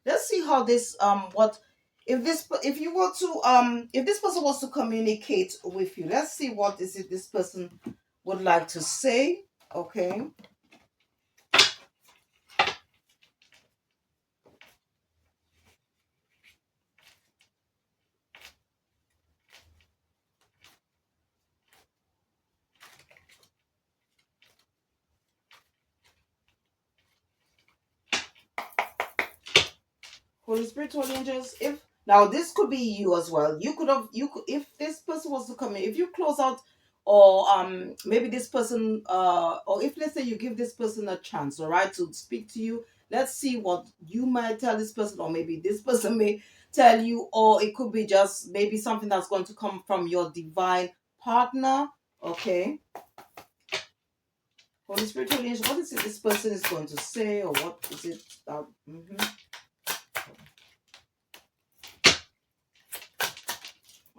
S1: Let's see how this what if you were to if this person wants to communicate with you. Let's see what is it this person would like to say. Okay. Holy Spirit, Holy Angels, if now this could be you as well. You could, if this person was to come in, if you close out, or maybe this person or if, let's say, you give this person a chance, all right, to speak to you. Let's see what you might tell this person, or maybe this person may tell you, or it could be just maybe something that's going to come from your divine partner. Okay. Holy Spirit, Holy Angels, what is it this person is going to say, or what is it that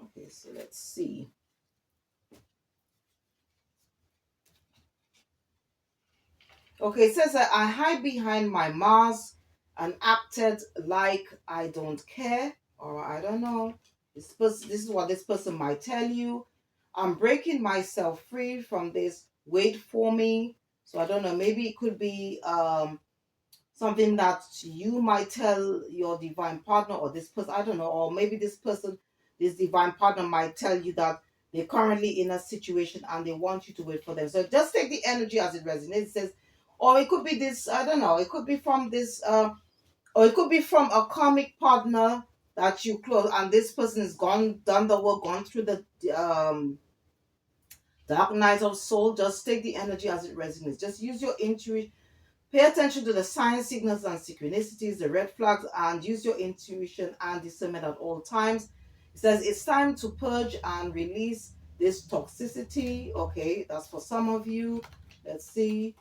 S1: okay, so let's see. Okay, it says that I hide behind my mask and acted like I don't care, or I don't know. This is what this person might tell you. I'm breaking myself free from this. Wait for me. So I don't know. Maybe it could be something that you might tell your divine partner, or this person. I don't know. Or maybe this person, this divine partner, might tell you that they're currently in a situation and they want you to wait for them. So just take the energy as it resonates. It says, or it could be this, I don't know, it could be from this or it could be from a karmic partner that you close, and this person has gone done the work, gone through the dark night of soul. Just take the energy as it resonates. Just use your intuition. Pay attention to the signs, signals, and synchronicities, the red flags, and use your intuition and discernment at all times. It says it's time to purge and release this toxicity. Okay, that's for some of you. Let's see.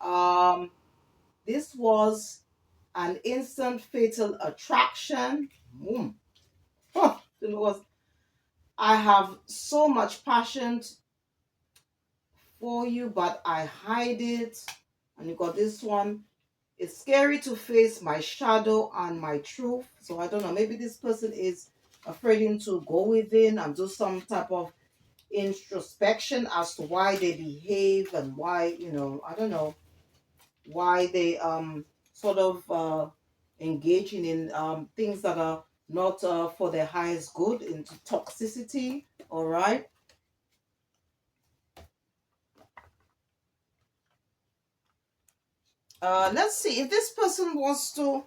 S1: Um, this was an instant fatal attraction. Mm. Huh. It was. I have so much passion for you, but I hide it. And you got this one. It's scary to face my shadow and my truth. So I don't know. Maybe this person is afraid to go within and do some type of introspection as to why they behave, and why, I don't know, why they sort of engaging in things that are not for their highest good, into toxicity. All right. Let's see if this person wants to.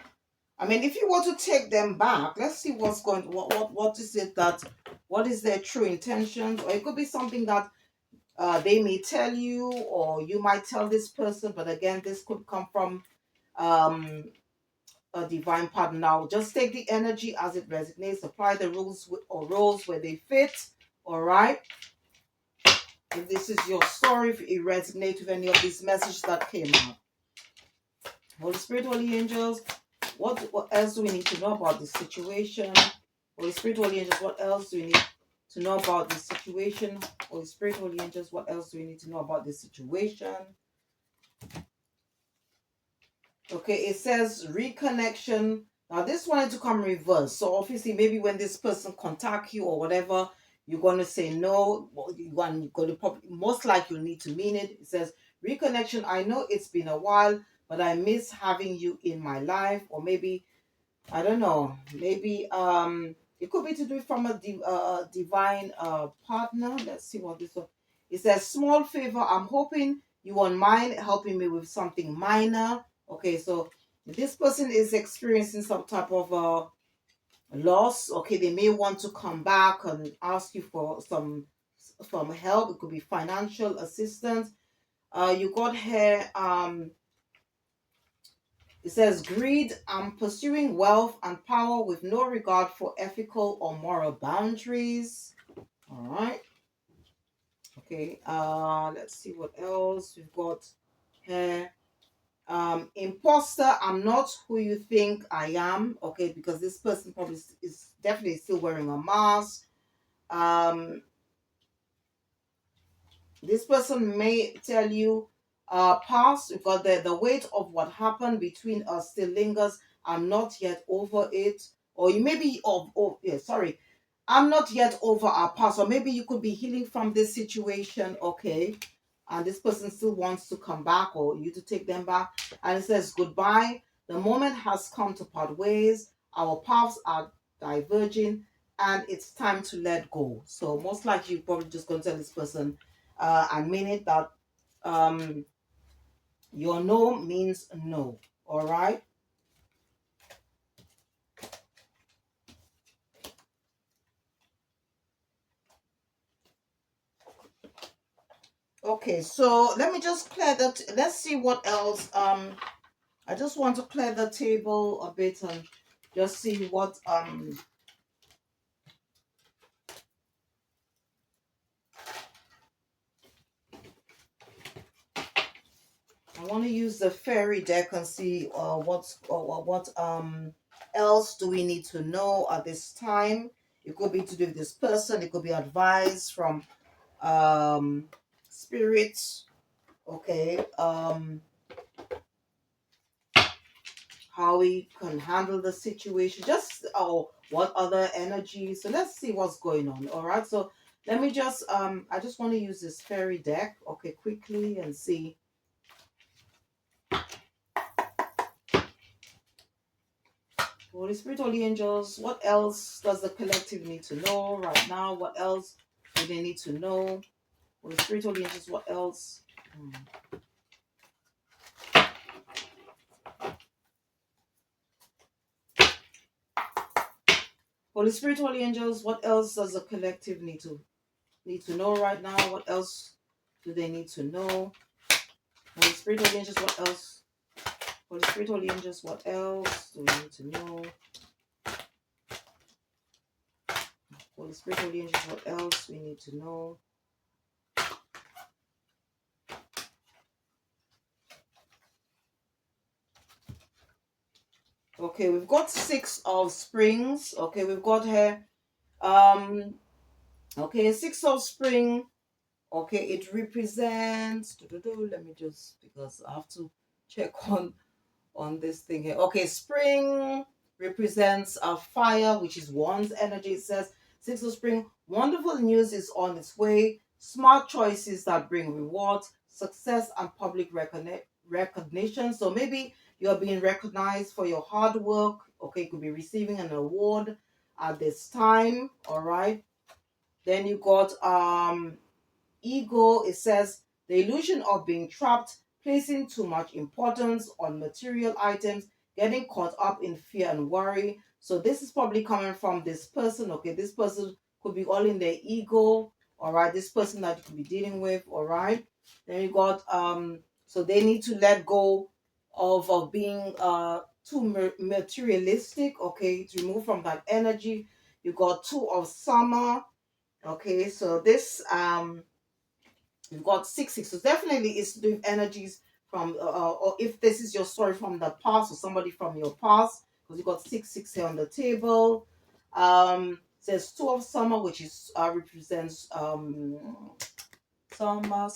S1: I mean, if you want to take them back, let's see what's going. What is it that? What is their true intentions? Or it could be something that they may tell you, or you might tell this person. But again, this could come from um, a divine partner. Now, just take the energy as it resonates. Apply the rules or roles where they fit. All right. If this is your story, if it resonates with any of these messages that came out. Holy Spirit, Holy Angels, what else do we need to know about this situation? Holy Spirit, Holy Angels, what else do we need to know about this situation? Holy Spirit, Holy Angels, what else do we need to know about this situation? Okay, it says reconnection. Now, this wanted to come reverse. So, obviously, maybe when this person contact you or whatever, you're going to say no. You're going to probably, most likely, you'll need to mean it. It says reconnection. I know it's been a while, but I miss having you in my life. Or maybe, I don't know, maybe it could be to do it from a divine partner. Let's see what this one. It says small favor. I'm hoping you won't mind helping me with something minor. Okay, so this person is experiencing some type of loss. Okay, they may want to come back and ask you for some help. It could be financial assistance. You got here. It says greed. I'm pursuing wealth and power with no regard for ethical or moral boundaries. All right. Okay. Let's see what else we've got here. Imposter. I'm not who you think I am. Okay, because this person probably is definitely still wearing a mask. Um, This person may tell you, past, because the weight of what happened between us still lingers. I'm not yet over it. Or you may be yeah, sorry. I'm not yet over our past. Or maybe you could be healing from this situation, okay? And this person still wants to come back or you to take them back. And it says, goodbye. The moment has come to part ways. Our paths are diverging and it's time to let go. So most likely you're probably just going to tell this person, and mean it that um, your no means no. All right. Okay, so let me just clear that. Let's see what else. I just want to clear the table a bit and just see what I want to use the fairy deck and see what else do we need to know at this time. It could be to do with this person. It could be advice from spirits. Okay. How we can handle the situation, just what other energy. So let's see what's going on. All right. So let me just I just want to use this fairy deck, okay, quickly and see. Holy Spirit, Holy Angels, what else does the collective need to know right now? What else do they need to know? Holy Spirit, Holy Angels, what else? Holy Spirit, Holy Angels, what else does the collective need to know right now? What else do they need to know? Holy Spirit, Holy Angels, what else? Holy Spirit, Holy Angels, what else do we need to know? Holy Spirit, Holy Angels, what else we need to know? Okay, we've got 6 of Springs. Okay, we've got here. Okay, 6 of Spring. Okay, it represents. Let me just, because I have to check on this thing here. Okay, spring represents a fire, which is one's energy. It says 6 of Spring. Wonderful news is on its way. Smart choices that bring rewards, success, and public recognition. So maybe you're being recognized for your hard work. Okay, you could be receiving an award at this time. All right. Then you got ego. It says the illusion of being trapped, placing too much importance on material items, getting caught up in fear and worry. So this is probably coming from this person. Okay, this person could be all in their ego. All right, this person that you could be dealing with. All right. Then you got so they need to let go of being too materialistic. Okay, to remove from that energy. You got two of summer. Okay, so this you've got 6 6. So definitely it's to do with energies from or if this is your story from the past or somebody from your past, because you got 6 6 here on the table. Says two of summer, which is represents summer.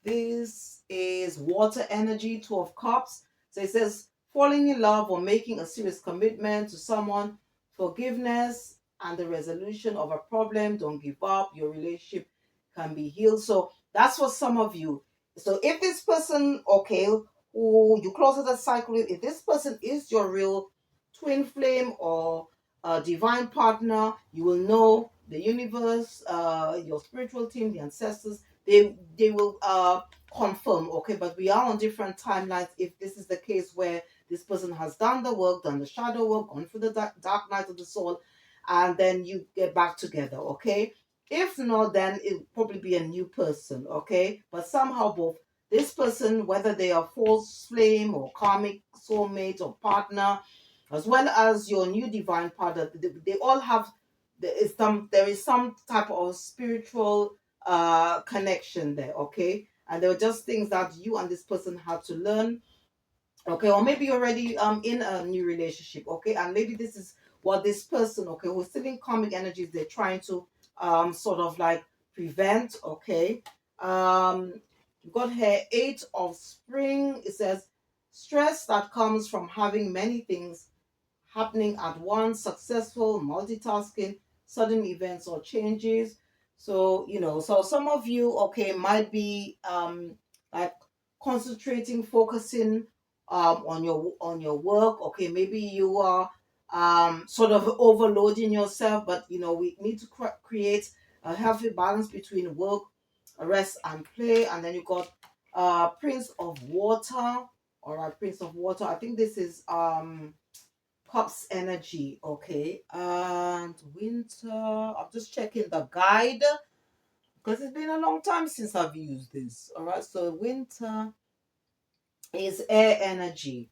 S1: This is water energy, Two of Cups. So it says falling in love or making a serious commitment to someone, forgiveness and the resolution of a problem. Don't give up. Your relationship can be healed. So that's for some of you. So if this person, okay, who you close the cycle with, if this person is your real twin flame or a divine partner, you will know the universe, your spiritual team, the ancestors, they will confirm. Okay, but we are on different timelines. If this is the case where this person has done the work, done the shadow work, gone through the dark night of the soul, and then you get back together. Okay, if not, then it'll probably be a new person. Okay, but somehow both this person, whether they are false flame or karmic soulmate or partner, as well as your new divine partner, they all have there is some type of spiritual connection there. Okay, and there were just things that you and this person had to learn. Okay, or maybe you're already in a new relationship. Okay, and maybe this is what this person, okay, who's still in karmic energies, they're trying to sort of like prevent. Okay, you got here 8 of spring. It says stress that comes from having many things happening at once, successful multitasking, sudden events or changes. So, so some of you, okay, might be like concentrating, focusing on your work. Okay, maybe you are sort of overloading yourself, but we need to create a healthy balance between work, rest and play. And then you got Prince of Water. All right, Prince of Water. I think this is Cups energy. Okay, and winter. I'm just checking the guide because it's been a long time since I've used this. All right, so winter is air energy.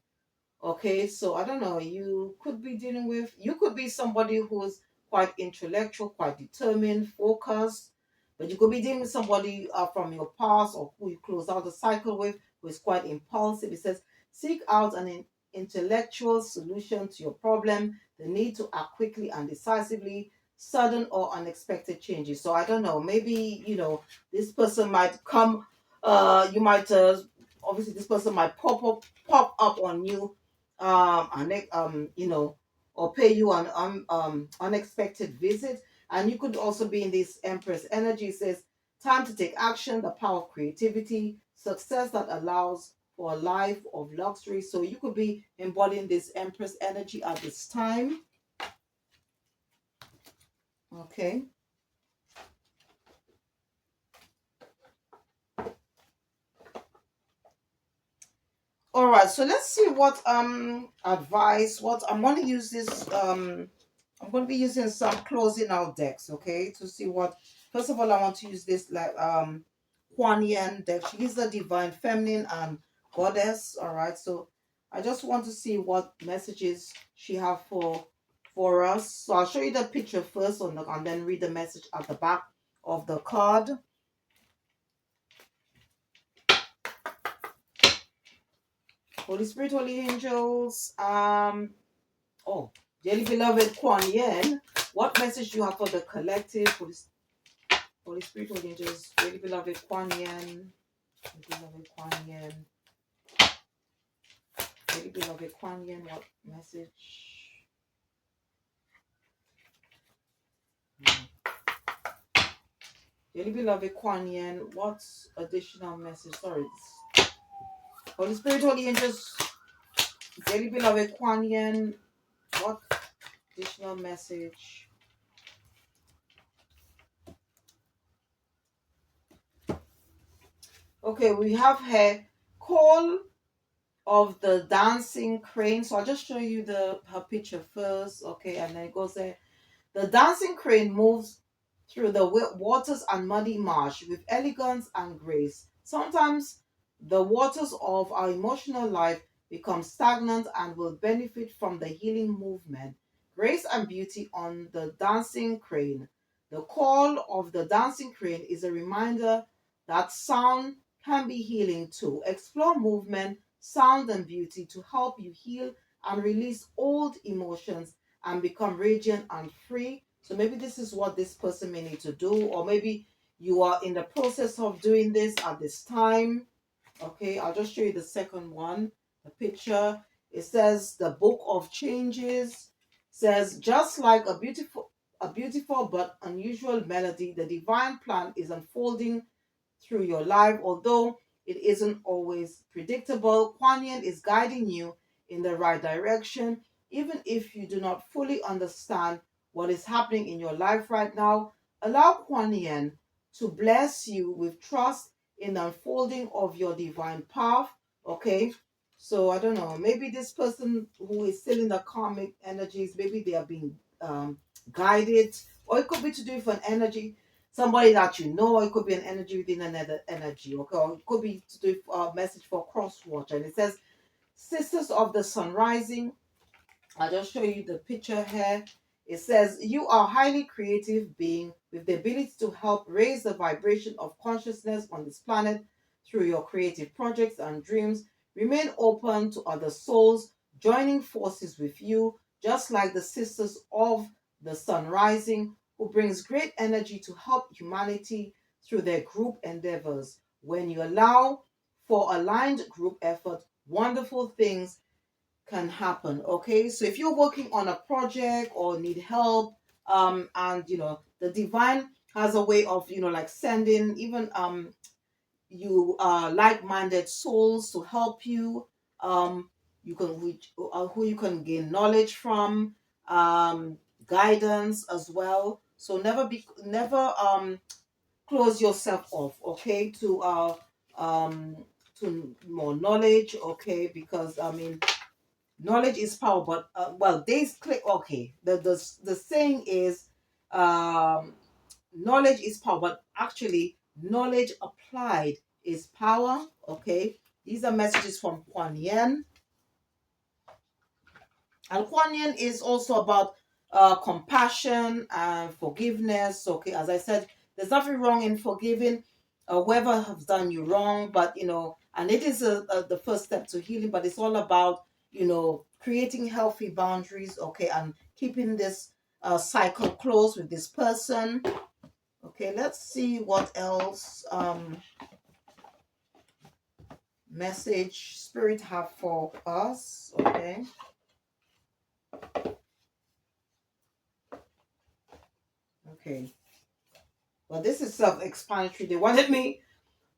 S1: Okay, so I don't know, you could be somebody who's quite intellectual, quite determined, focused, but you could be dealing with somebody from your past or who you close out the cycle with, who is quite impulsive. It says, seek out an intellectual solution to your problem, the need to act quickly and decisively, sudden or unexpected changes. So I don't know, maybe, this person might come, you might, obviously, this person might pop up on you or pay you an unexpected visit. And you could also be in this Empress energy. It says time to take action, the power of creativity, success that allows for a life of luxury. So you could be embodying this Empress energy at this time. Okay. All right, so let's see what advice. What I'm going to use this I'm going to be using some closing out decks, okay, to see what. First of all, I want to use this like Kuan Yin deck. She is the divine feminine and goddess. All right, so I just want to see what messages she have for us. So I'll show you the picture first and then read the message at the back of the card. Holy Spirit, Holy Angels, oh, dearly beloved Kuan Yin, what message do you have for the collective? Holy Spirit, Holy Angels, dearly beloved Kuan Yin, dearly beloved Kuan Yin, dearly beloved Kuan Yin, what message? Dearly beloved Kuan Yin, what additional message? Sorry, Holy Spirit, Holy Angels, dearly beloved Kuan Yin, what additional message? Okay, we have here call of the dancing crane. So I'll just show you her picture first. Okay, and then it goes there. The dancing crane moves through the waters and muddy marsh with elegance and grace. Sometimes the waters of our emotional life become stagnant and will benefit from the healing movement. Grace and beauty on the dancing crane. The call of the dancing crane is a reminder that sound can be healing too. Explore movement, sound, and beauty to help you heal and release old emotions and become radiant and free. So maybe this is what this person may need to do, or maybe you are in the process of doing this at this time. Okay, I'll just show you the second one. The picture. It says the Book of Changes. Says just like a beautiful but unusual melody, the divine plan is unfolding through your life, although it isn't always predictable. Kuan Yin is guiding you in the right direction, even if you do not fully understand what is happening in your life right now. Allow Kuan Yin to bless you with trust in the unfolding of your divine path. Okay, so I don't know, maybe this person who is still in the karmic energies, maybe they are being guided, or it could be to do with an energy, somebody that you know, or it could be an energy within another energy. Okay, or it could be to do with a message for cross watch. And it says Sisters of the Sun Rising. I'll just show you the picture here. It says, you are a highly creative being with the ability to help raise the vibration of consciousness on this planet through your creative projects and dreams. Remain open to other souls joining forces with you, just like the Sisters of the Sun Rising, who brings great energy to help humanity through their group endeavors. When you allow for aligned group effort, wonderful things can happen. Okay, so if you're working on a project or need help, and the divine has a way of like sending even you like-minded souls to help you. You can reach who you can gain knowledge from, guidance as well. So never close yourself off, okay, um to more knowledge, okay, because I mean knowledge is power, but well, days click. Okay, the saying is, um, knowledge is power, but actually, knowledge applied is power. Okay, these are messages from Kuan Yin, and Kuan Yin is also about compassion and forgiveness. Okay, as I said, there's nothing wrong in forgiving whoever has done you wrong, but and it is the first step to healing. But it's all about creating healthy boundaries. Okay, and keeping this cycle close with this person. Okay, let's see what else message spirit have for us. Okay. Okay. Well, this is self-explanatory. They wanted me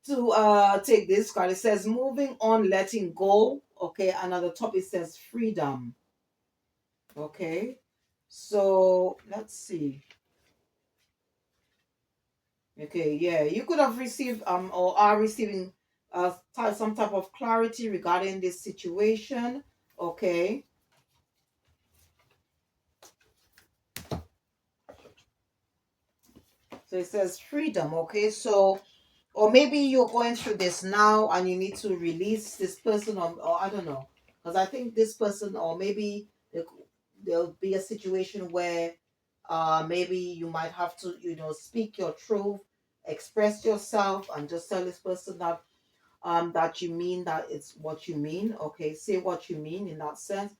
S1: to take this card. It says moving on, letting go. Okay, and at the top it says freedom. Okay, so let's see. Okay, yeah, you could have received or are receiving some type of clarity regarding this situation. Okay, so it says freedom. Okay, so or maybe you're going through this now and you need to release this person, or I don't know, because I think this person, or maybe there'll be a situation where maybe you might have to speak your truth, express yourself, and just tell this person that you mean that it's what you mean. Okay, say what you mean in that sense.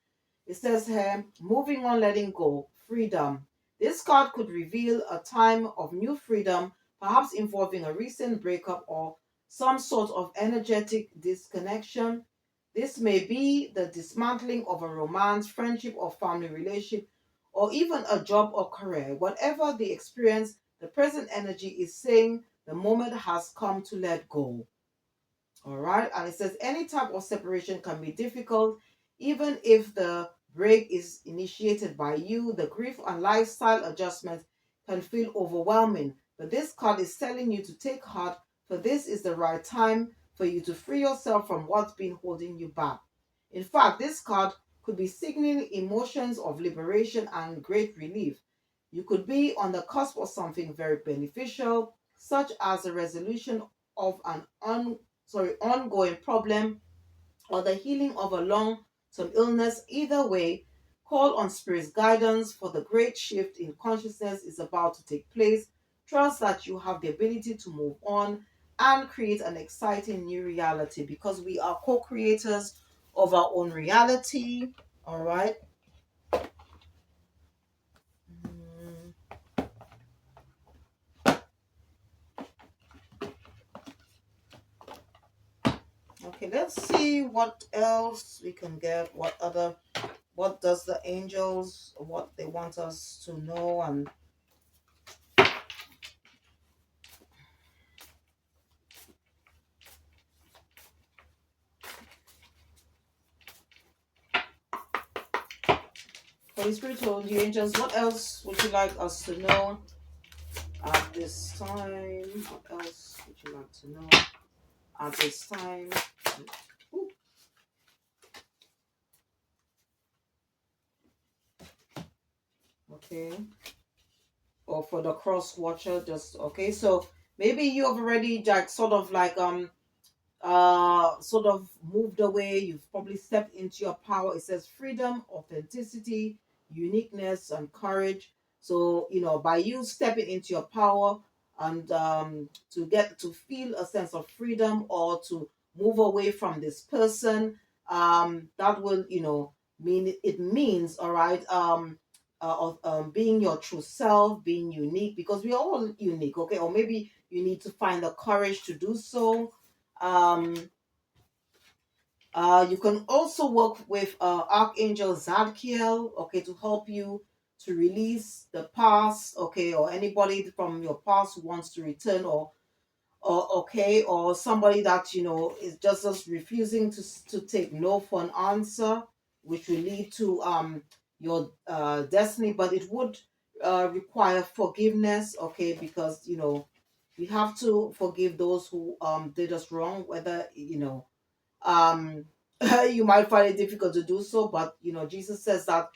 S1: It says here, moving on, letting go, freedom. This card could reveal a time of new freedom, perhaps involving a recent breakup or some sort of energetic disconnection. This may be the dismantling of a romance, friendship, or family relationship, or even a job or career. Whatever the experience, the present energy is saying the moment has come to let go. All right. And it says any type of separation can be difficult, even if the break is initiated by you. The grief and lifestyle adjustments can feel overwhelming. But this card is telling you to take heart, for this is the right time for you to free yourself from what's been holding you back. In fact, this card could be signaling emotions of liberation and great relief. You could be on the cusp of something very beneficial, such as a resolution of an ongoing problem or the healing of a long-term illness. Either way, call on spirit's guidance, for the great shift in consciousness is about to take place. Trust that you have the ability to move on and create an exciting new reality, because we are co-creators of our own reality. All right. Mm, okay, let's see what else we can get. What does the angels, what they want us to know. And Holy Spirit told you, angels, what else would you like us to know at this time? What else would you like to know at this time? Ooh. Okay. Or for the cross watcher, just okay. So maybe you have already like sort of like sort of moved away. You've probably stepped into your power. It says freedom, authenticity, uniqueness, and courage. So by you stepping into your power and to get to feel a sense of freedom, or to move away from this person, that will mean, it means, all right, of being your true self, being unique, because we are all unique. Okay, or maybe you need to find the courage to do so. um you can also work with Archangel Zadkiel, okay, to help you to release the past, okay, or anybody from your past who wants to return, or okay, or somebody that is just refusing to take no for an answer, which will lead to your destiny. But it would require forgiveness, okay, because we have to forgive those who did us wrong, whether um you might find it difficult to do so, but Jesus says that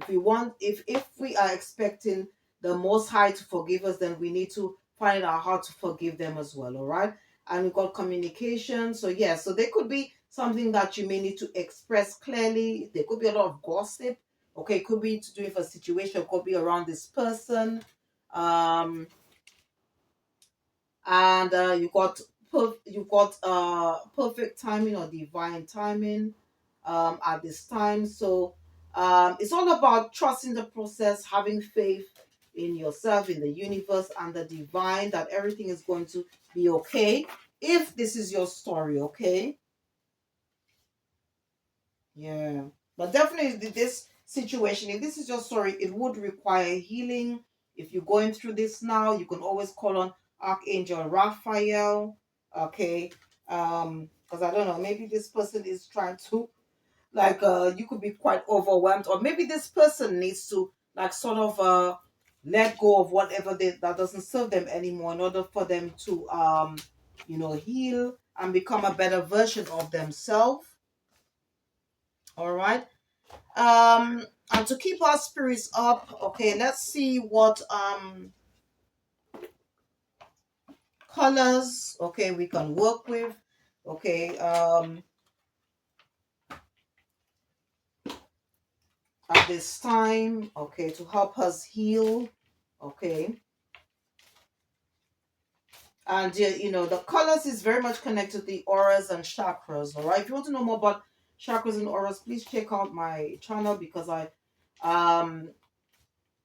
S1: if we are expecting the Most High to forgive us, then we need to find in our heart to forgive them as well. All right. And we've got communication. So yeah, so there could be something that you may need to express clearly. There could be a lot of gossip. Okay, it could be to do with a situation, it could be around this person. um and you got perfect timing or divine timing at this time. So it's all about trusting the process, having faith in yourself, in the universe, and the divine, that everything is going to be okay. If this is your story, okay. Yeah. But definitely this situation, if this is your story, it would require healing. If you're going through this now, you can always call on Archangel Raphael. Okay. Because I don't know, maybe this person is trying to, like, you could be quite overwhelmed, or maybe this person needs to like sort of let go of whatever that doesn't serve them anymore, in order for them to heal and become a better version of themselves. All right. And to keep our spirits up, okay, let's see what colors, okay, we can work with. Okay. At this time, okay, to help us heal. Okay. And the colors is very much connected to the auras and chakras. All right. If you want to know more about chakras and auras, please check out my channel, because I um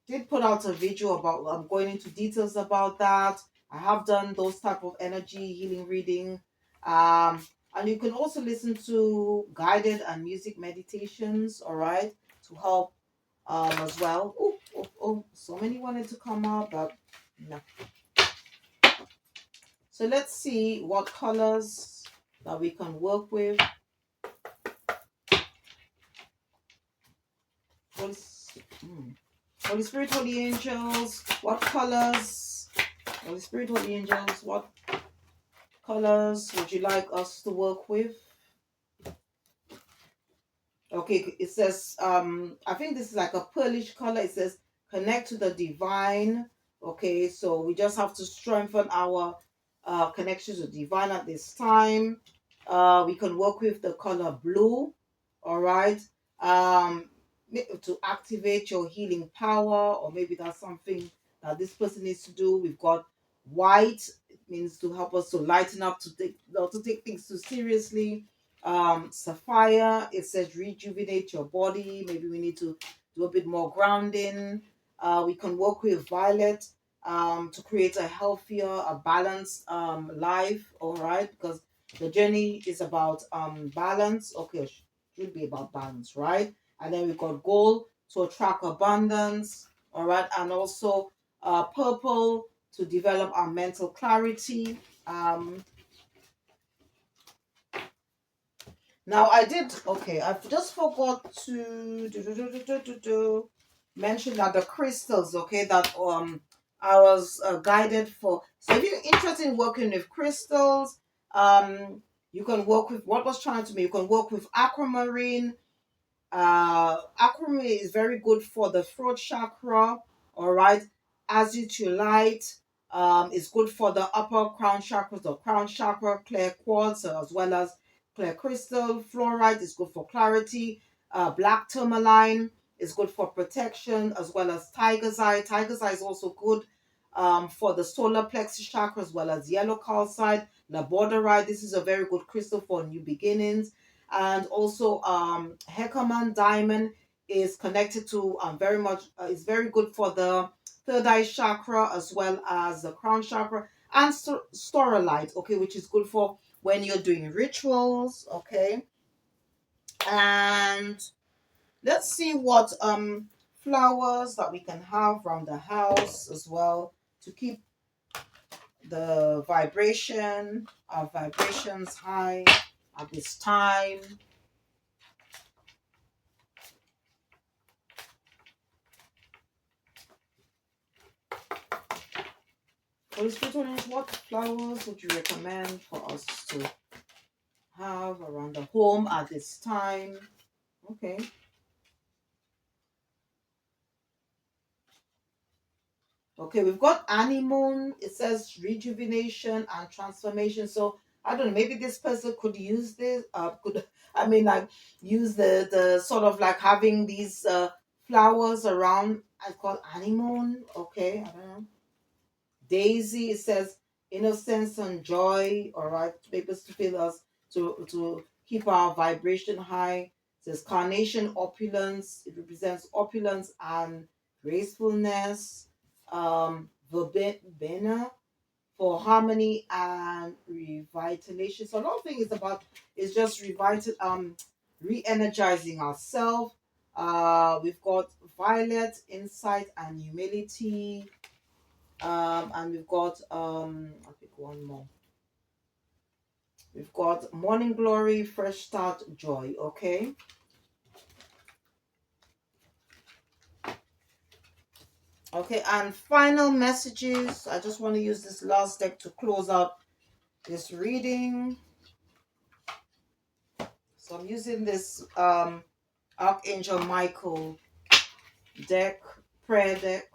S1: did put out a video about, I'm going into details about that. I have done those type of energy healing reading. And you can also listen to guided and music meditations, all right, to help as well. Oh, so many wanted to come out, but no. So let's see what colors that we can work with. Holy, Holy Spirit, Holy Angels, what colors? Holy Spirit, Holy Angels, what colors would you like us to work with? Okay, it says, I think this is like a pearlish color. It says, connect to the divine. Okay, so we just have to strengthen our connection to divine at this time. We can work with the color blue, all right, to activate your healing power, or maybe that's something that this person needs to do. We've got white, it means to help us to lighten up, to take, not to take things too seriously. Sapphire, it says rejuvenate your body. Maybe we need to do a bit more grounding. We can work with violet, to create a healthier, a balanced life, all right, because the journey is about balance. Okay, should be about balance, right? And then we've got gold to attract abundance, all right, and also purple to develop our mental clarity. Now I did, okay, I've just forgot to mention that the crystals, okay, that I was guided for. So if you're interested in working with crystals, you can work with what was trying to me. You can work with aquamarine. Aquamarine is very good for the throat chakra. All right, azutulite is good for the upper crown chakras, the crown chakra. Clear quartz, as well as clear crystal. Fluorite is good for clarity. Black tourmaline is good for protection, as well as tiger's eye. Tiger's eye is also good for the solar plexus chakra, as well as yellow calcite. Labradorite, this is a very good crystal for new beginnings. And also Heckerman diamond is connected to very much, is very good for the third eye chakra, as well as the crown chakra. And storolite, okay, which is good for when you're doing rituals, okay. And let's see what flowers that we can have around the house as well, to keep the vibration, our vibrations high at this time. Holy Spirit, what flowers would you recommend for us to have around the home at this time? Okay. Okay, we've got anemone. It says rejuvenation and transformation. So I don't know, maybe this person could use this, could, I mean, like, use the sort of like having these flowers around. I call anemone. Okay, I don't know. Daisy, it says innocence and joy. All right, maybe to feel us, to keep our vibration high. It says carnation, opulence. It represents opulence and gracefulness. Verbena for harmony and revitalization. So a lot of things about is just re-energizing ourselves. We've got violet, insight and humility. And we've got I think one more. We've got morning glory, fresh start, joy. Okay. Okay, and final messages. I just want to use this last deck to close out this reading. So I'm using this Archangel Michael deck, prayer deck.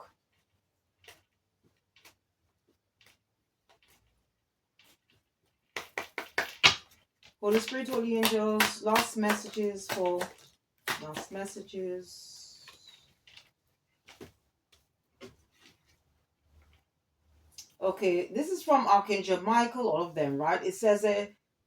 S1: Holy Spirit, Holy Angels, last messages. Okay, this is from Archangel Michael, all of them, right? It says,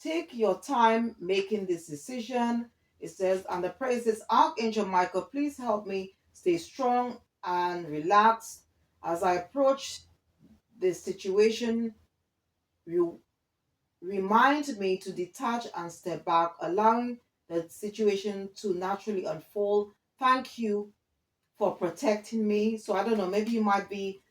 S1: take your time making this decision. It says, and the prayer says, Archangel Michael, please help me stay strong and relaxed as I approach this situation. You remind me to detach and step back, allowing the situation to naturally unfold. Thank you for protecting me. So I don't know, maybe you might be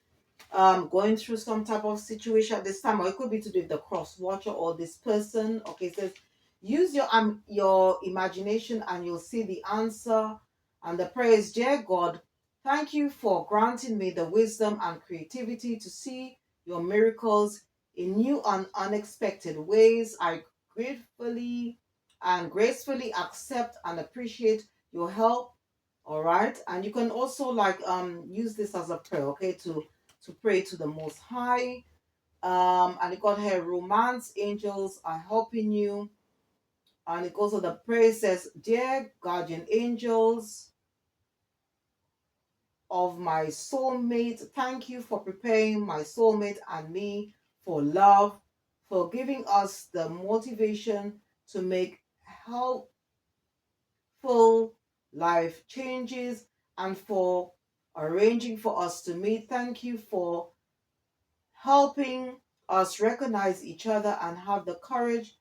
S1: going through some type of situation at this time, or it could be to do with the cross watcher or this person. Okay, it says use your imagination and you'll see the answer. And the prayer is, dear God, thank you for granting me the wisdom and creativity to see your miracles in new and unexpected ways. I gratefully and gracefully accept and appreciate your help. All right, and you can also like use this as a prayer, okay, to pray to the Most High. And it got here, romance angels are helping you. And it goes on the prayer says, dear guardian angels of my soulmate, thank you for preparing my soulmate and me for love, for giving us the motivation to make helpful life changes, and for arranging for us to meet. Thank you for helping us recognize each other and have the courage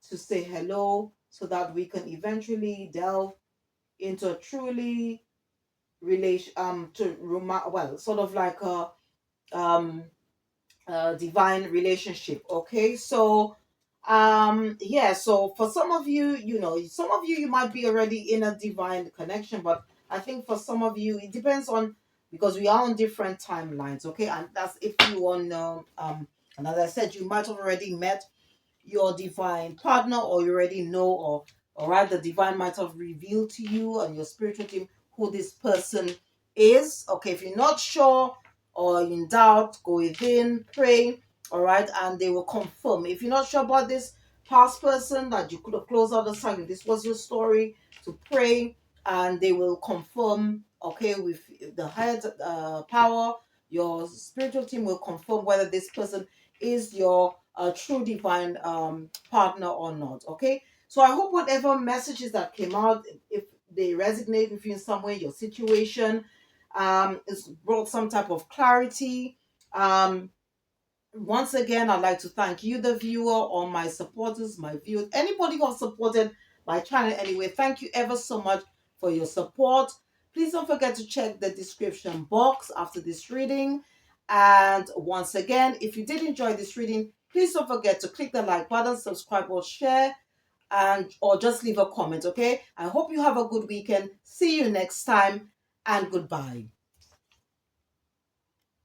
S1: to say hello so that we can eventually delve into a truly relation well, sort of like um divine relationship. Okay, so yeah, so for some of you, some of you might be already in a divine connection, but I think for some of you it depends on, because we are on different timelines. Okay, and that's if you want to know. And as I said, you might have already met your divine partner, or you already know, or all right, the divine might have revealed to you and your spiritual team who this person is. Okay, if you're not sure or in doubt, go within, pray, all right, and they will confirm. If you're not sure about this past person that you could have closed out the cycle, this was your story, to pray, and they will confirm. Okay, with the head power, your spiritual team will confirm whether this person is your true divine partner or not. Okay, so I hope whatever messages that came out, if they resonate with you in some way, your situation, it's brought some type of clarity. Once again, I'd like to thank you, the viewer, all my supporters, my viewers, anybody who has supported my channel anyway. Thank you ever so much for your support. Please don't forget to check the description box after this reading. And once again, if you did enjoy this reading, please don't forget to click the like button, subscribe, or share, and or just leave a comment. Okay, I hope you have a good weekend. See you next time, and goodbye.